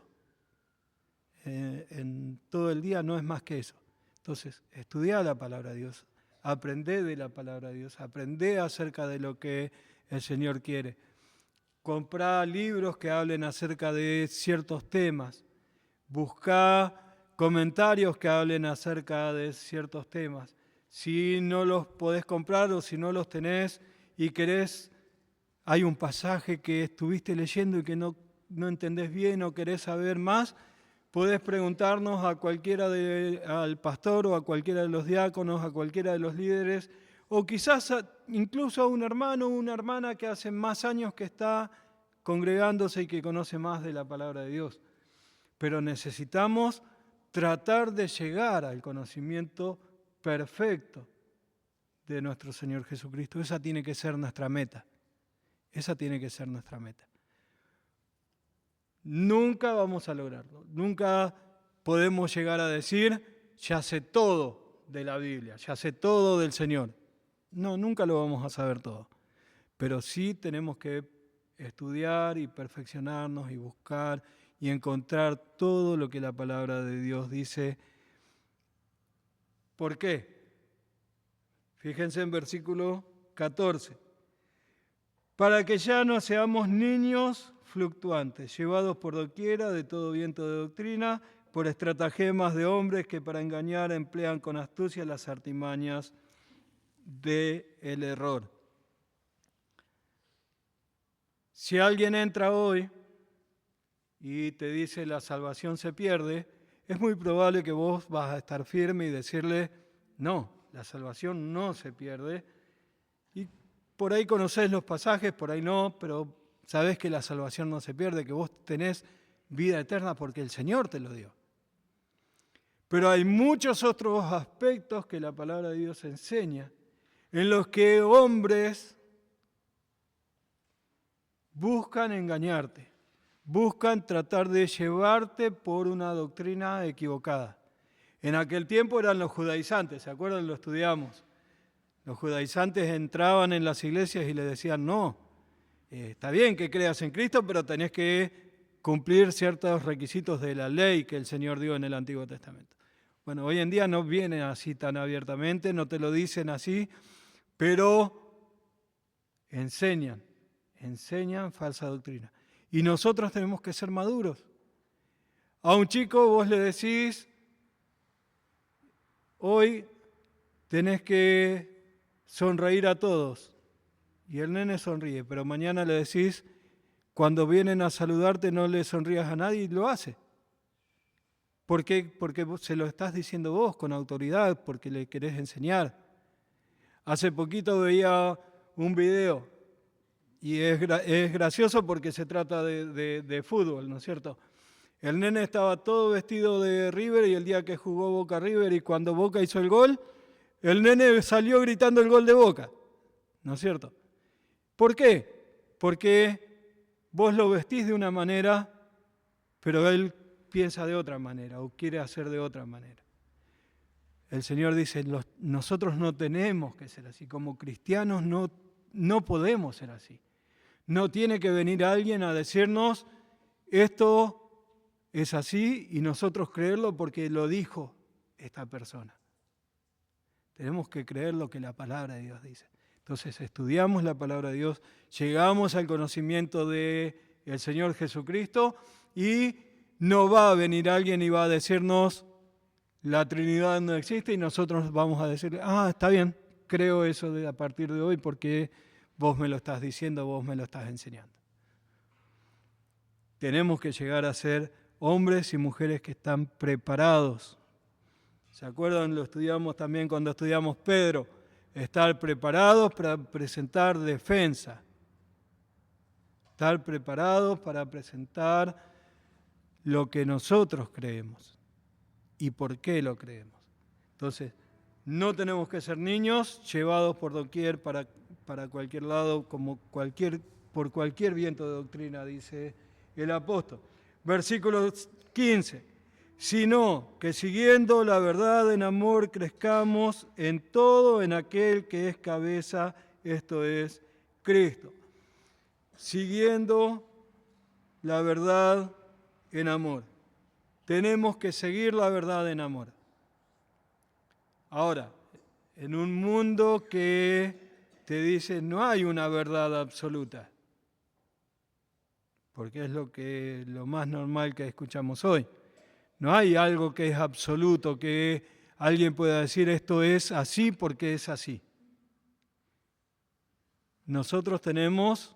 En todo el día no es más que eso. Entonces, estudiá la palabra de Dios, aprendé de la palabra de Dios, aprendé acerca de lo que el Señor quiere. Comprá libros que hablen acerca de ciertos temas, buscá comentarios que hablen acerca de ciertos temas. Si no los podés comprar o si no los tenés y querés, hay un pasaje que estuviste leyendo y que no entendés bien o querés saber más, podés preguntarnos a cualquiera al pastor o a cualquiera de los diáconos, a cualquiera de los líderes, o quizás incluso a un hermano o una hermana que hace más años que está congregándose y que conoce más de la palabra de Dios. Pero necesitamos tratar de llegar al conocimiento perfecto de nuestro Señor Jesucristo. Esa tiene que ser nuestra meta. Esa tiene que ser nuestra meta. Nunca vamos a lograrlo. Nunca podemos llegar a decir, ya sé todo de la Biblia, ya sé todo del Señor. No, nunca lo vamos a saber todo. Pero sí tenemos que estudiar y perfeccionarnos y buscar y encontrar todo lo que la palabra de Dios dice. ¿Por qué? Fíjense en versículo 14. Para que ya no seamos niños fluctuantes, llevados por doquiera de todo viento de doctrina, por estratagemas de hombres que para engañar emplean con astucia las artimañas del error. Si alguien entra hoy y te dice la salvación se pierde, es muy probable que vos vas a estar firme y decirle, no, la salvación no se pierde. Y por ahí conocés los pasajes, por ahí no, pero sabés que la salvación no se pierde, que vos tenés vida eterna porque el Señor te lo dio. Pero hay muchos otros aspectos que la palabra de Dios enseña, en los que hombres buscan engañarte, buscan tratar de llevarte por una doctrina equivocada. En aquel tiempo eran los judaizantes, ¿se acuerdan? Lo estudiamos. Los judaizantes entraban en las iglesias y le decían, no, está bien que creas en Cristo, pero tenés que cumplir ciertos requisitos de la ley que el Señor dio en el Antiguo Testamento. Bueno, hoy en día no viene así tan abiertamente, no te lo dicen así, pero enseñan falsa doctrina. Y nosotros tenemos que ser maduros. A un chico vos le decís, hoy tenés que sonreír a todos. Y el nene sonríe, pero mañana le decís, cuando vienen a saludarte no le sonrías a nadie y lo hace. ¿Por qué? Porque se lo estás diciendo vos con autoridad, porque le querés enseñar. Hace poquito veía un video y es gracioso porque se trata de fútbol, ¿no es cierto? El nene estaba todo vestido de River y el día que jugó Boca River y cuando Boca hizo el gol, el nene salió gritando el gol de Boca, ¿no es cierto? ¿Por qué? Porque vos lo vestís de una manera, pero él piensa de otra manera o quiere hacer de otra manera. El Señor dice, nosotros no tenemos que ser así, como cristianos no podemos ser así. No tiene que venir alguien a decirnos, esto es así y nosotros creerlo porque lo dijo esta persona. Tenemos que creer lo que la palabra de Dios dice. Entonces estudiamos la palabra de Dios, llegamos al conocimiento del Señor Jesucristo y no va a venir alguien y va a decirnos la Trinidad no existe y nosotros vamos a decirle, está bien, creo eso a partir de hoy porque vos me lo estás diciendo, vos me lo estás enseñando. Tenemos que llegar a ser hombres y mujeres que están preparados. ¿Se acuerdan? Lo estudiamos también cuando estudiamos Pedro. Estar preparados para presentar defensa. Estar preparados para presentar lo que nosotros creemos y por qué lo creemos. Entonces, no tenemos que ser niños llevados por doquier para para cualquier lado, por cualquier viento de doctrina, dice el apóstol. Versículo 15. Sino que siguiendo la verdad en amor crezcamos en todo en aquel que es cabeza, esto es Cristo. Siguiendo la verdad en amor. Tenemos que seguir la verdad en amor. Ahora, en un mundo que te dice no hay una verdad absoluta, porque es lo más normal que escuchamos hoy. No hay algo que es absoluto, que alguien pueda decir esto es así porque es así. Nosotros tenemos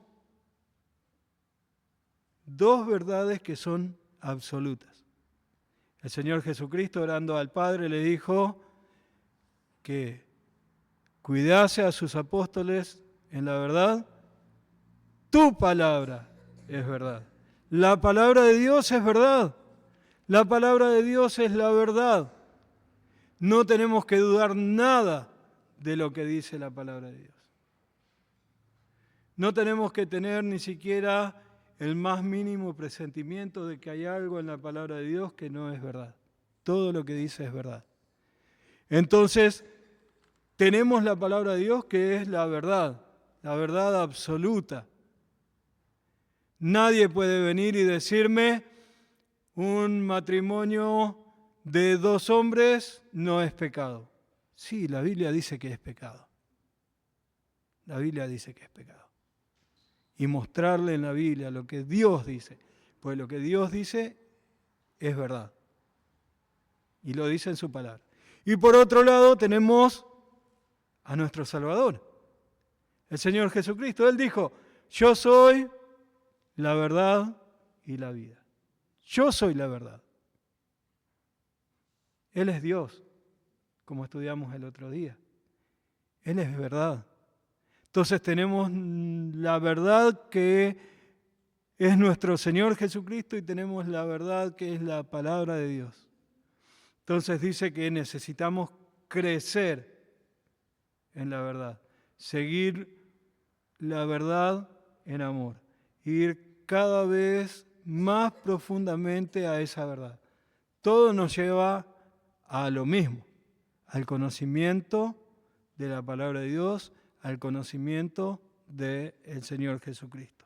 dos verdades que son absolutas. El Señor Jesucristo, orando al Padre, le dijo que cuidase a sus apóstoles en la verdad. Tu palabra es verdad. La palabra de Dios es verdad. La palabra de Dios es la verdad. No tenemos que dudar nada de lo que dice la palabra de Dios. No tenemos que tener ni siquiera el más mínimo presentimiento de que hay algo en la palabra de Dios que no es verdad. Todo lo que dice es verdad. Entonces, tenemos la palabra de Dios que es la verdad absoluta. Nadie puede venir y decirme un matrimonio de dos hombres no es pecado. Sí, la Biblia dice que es pecado. La Biblia dice que es pecado. Y mostrarle en la Biblia lo que Dios dice. Pues lo que Dios dice es verdad. Y lo dice en su palabra. Y por otro lado tenemos a nuestro Salvador, el Señor Jesucristo. Él dijo, yo soy la verdad y la vida. Yo soy la verdad. Él es Dios, como estudiamos el otro día. Él es verdad. Entonces tenemos la verdad que es nuestro Señor Jesucristo y tenemos la verdad que es la palabra de Dios. Entonces dice que necesitamos crecer en la verdad, seguir la verdad en amor, ir cada vez más profundamente a esa verdad. Todo nos lleva a lo mismo, al conocimiento de la palabra de Dios, al conocimiento del Señor Jesucristo.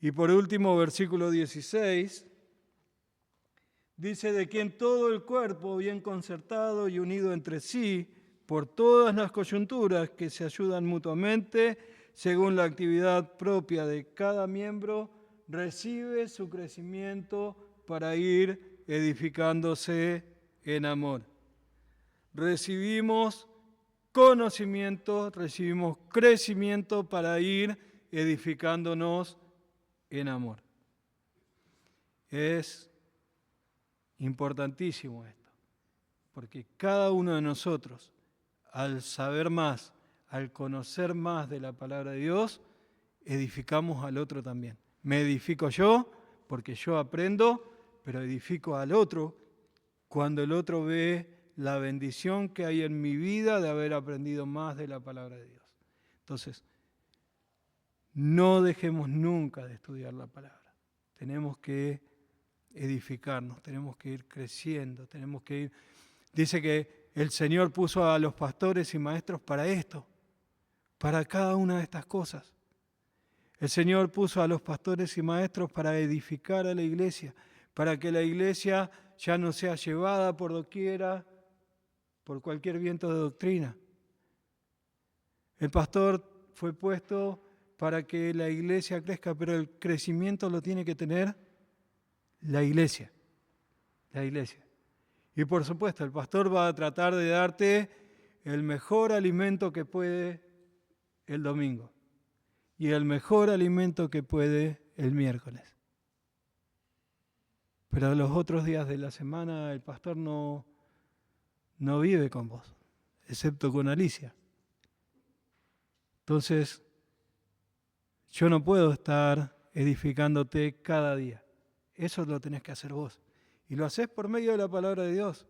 Y por último, versículo 16, dice de quien todo el cuerpo bien concertado y unido entre sí, por todas las coyunturas que se ayudan mutuamente, según la actividad propia de cada miembro, recibe su crecimiento para ir edificándose en amor. Recibimos conocimiento, recibimos crecimiento para ir edificándonos en amor. Es importantísimo esto, porque cada uno de nosotros, al saber más, al conocer más de la palabra de Dios, edificamos al otro también. Me edifico yo porque yo aprendo, pero edifico al otro cuando el otro ve la bendición que hay en mi vida de haber aprendido más de la palabra de Dios. Entonces, no dejemos nunca de estudiar la palabra. Tenemos que edificarnos, tenemos que ir creciendo, tenemos que ir... Dice que el Señor puso a los pastores y maestros para esto, para cada una de estas cosas. El Señor puso a los pastores y maestros para edificar a la iglesia, para que la iglesia ya no sea llevada por doquiera, por cualquier viento de doctrina. El pastor fue puesto para que la iglesia crezca, pero el crecimiento lo tiene que tener la iglesia. La iglesia. Y por supuesto, el pastor va a tratar de darte el mejor alimento que puede el domingo y el mejor alimento que puede el miércoles. Pero los otros días de la semana el pastor no vive con vos, excepto con Alicia. Entonces, yo no puedo estar edificándote cada día. Eso lo tenés que hacer vos. Y lo haces por medio de la palabra de Dios.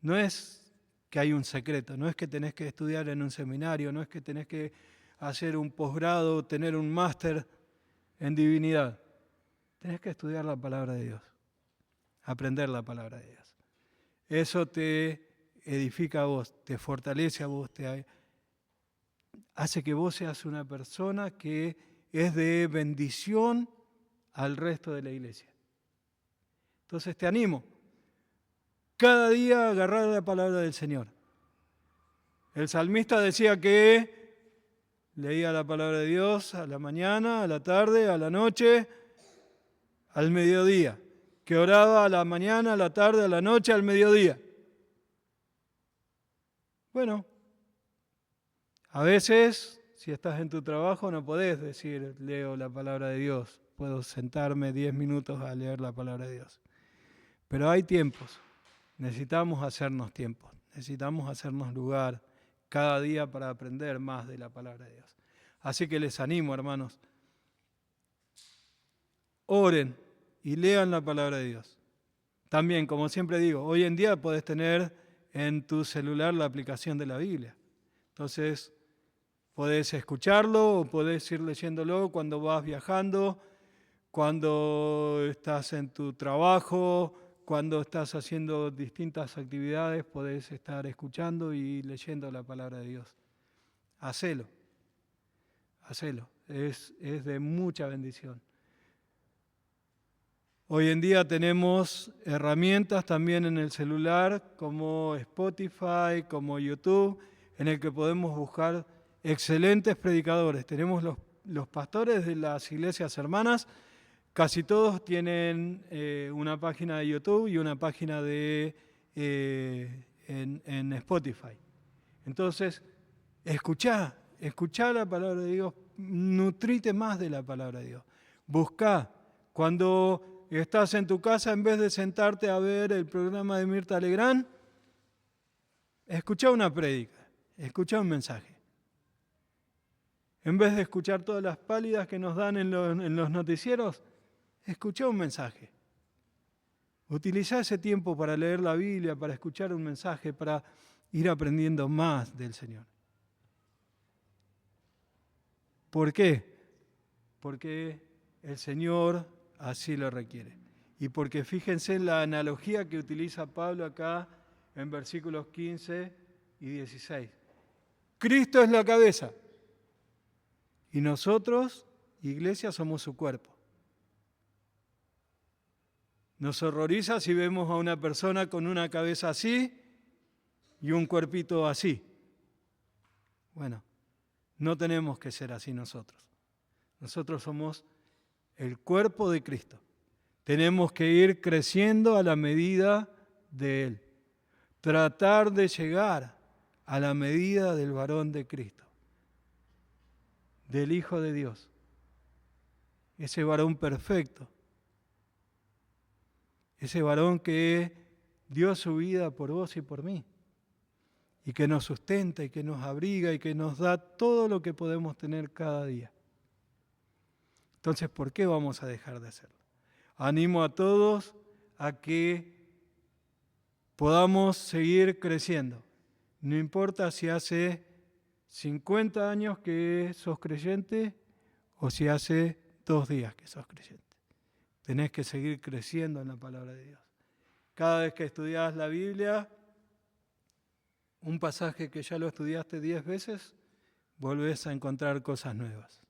No es que hay un secreto, no es que tenés que estudiar en un seminario, no es que tenés que hacer un posgrado, tener un máster en divinidad. Tenés que estudiar la palabra de Dios, aprender la palabra de Dios. Eso te edifica a vos, te fortalece a vos, te hace que vos seas una persona que es de bendición al resto de la iglesia. Entonces te animo, cada día a agarrar la palabra del Señor. El salmista decía que leía la palabra de Dios a la mañana, a la tarde, a la noche, al mediodía. Que oraba a la mañana, a la tarde, a la noche, al mediodía. Bueno, a veces, si estás en tu trabajo, no podés decir, leo la palabra de Dios. Puedo sentarme 10 minutos a leer la palabra de Dios. Pero hay tiempos. Necesitamos hacernos tiempos. Necesitamos hacernos lugar cada día para aprender más de la palabra de Dios. Así que les animo, hermanos. Oren y lean la palabra de Dios. También, como siempre digo, hoy en día podés tener en tu celular la aplicación de la Biblia. Entonces, podés escucharlo o podés ir leyéndolo cuando vas viajando, cuando estás en tu trabajo, cuando estás haciendo distintas actividades, podés estar escuchando y leyendo la palabra de Dios. Hacelo, hacelo, es de mucha bendición. Hoy en día tenemos herramientas también en el celular como Spotify, como YouTube, en el que podemos buscar excelentes predicadores. Tenemos los pastores de las iglesias hermanas, casi todos tienen una página de YouTube y una página en Spotify. Entonces, escuchá la palabra de Dios, nutrite más de la palabra de Dios. Buscá. Cuando estás en tu casa, en vez de sentarte a ver el programa de Mirta Legrand, escuchá una prédica, escuchá un mensaje. En vez de escuchar todas las pálidas que nos dan en los noticieros, escuchá un mensaje. Utilizá ese tiempo para leer la Biblia, para escuchar un mensaje, para ir aprendiendo más del Señor. ¿Por qué? Porque el Señor así lo requiere. Y porque fíjense en la analogía que utiliza Pablo acá en versículos 15 y 16. Cristo es la cabeza y nosotros, iglesia, somos su cuerpo. Nos horroriza si vemos a una persona con una cabeza así y un cuerpito así. Bueno, no tenemos que ser así nosotros. Nosotros somos el cuerpo de Cristo. Tenemos que ir creciendo a la medida de Él. Tratar de llegar a la medida del varón de Cristo, del Hijo de Dios. Ese varón perfecto. Ese varón que dio su vida por vos y por mí. Y que nos sustenta y que nos abriga y que nos da todo lo que podemos tener cada día. Entonces, ¿por qué vamos a dejar de hacerlo? Animo a todos a que podamos seguir creciendo. No importa si hace 50 años que sos creyente o si hace 2 días que sos creyente. Tenés que seguir creciendo en la palabra de Dios. Cada vez que estudiás la Biblia, un pasaje que ya lo estudiaste 10 veces, volvés a encontrar cosas nuevas.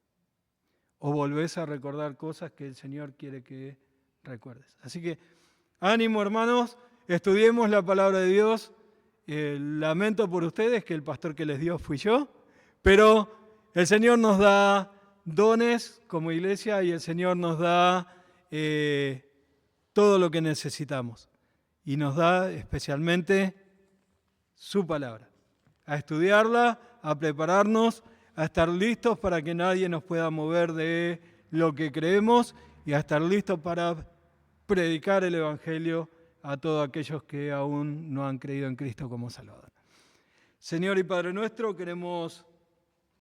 O volvés a recordar cosas que el Señor quiere que recuerdes. Así que, ánimo hermanos, estudiemos la palabra de Dios. Lamento por ustedes que el pastor que les dio fui yo, pero el Señor nos da dones como iglesia y el Señor nos da todo lo que necesitamos. Y nos da especialmente su palabra. A estudiarla, a prepararnos, a estar listos para que nadie nos pueda mover de lo que creemos y a estar listos para predicar el Evangelio a todos aquellos que aún no han creído en Cristo como Salvador. Señor y Padre nuestro, queremos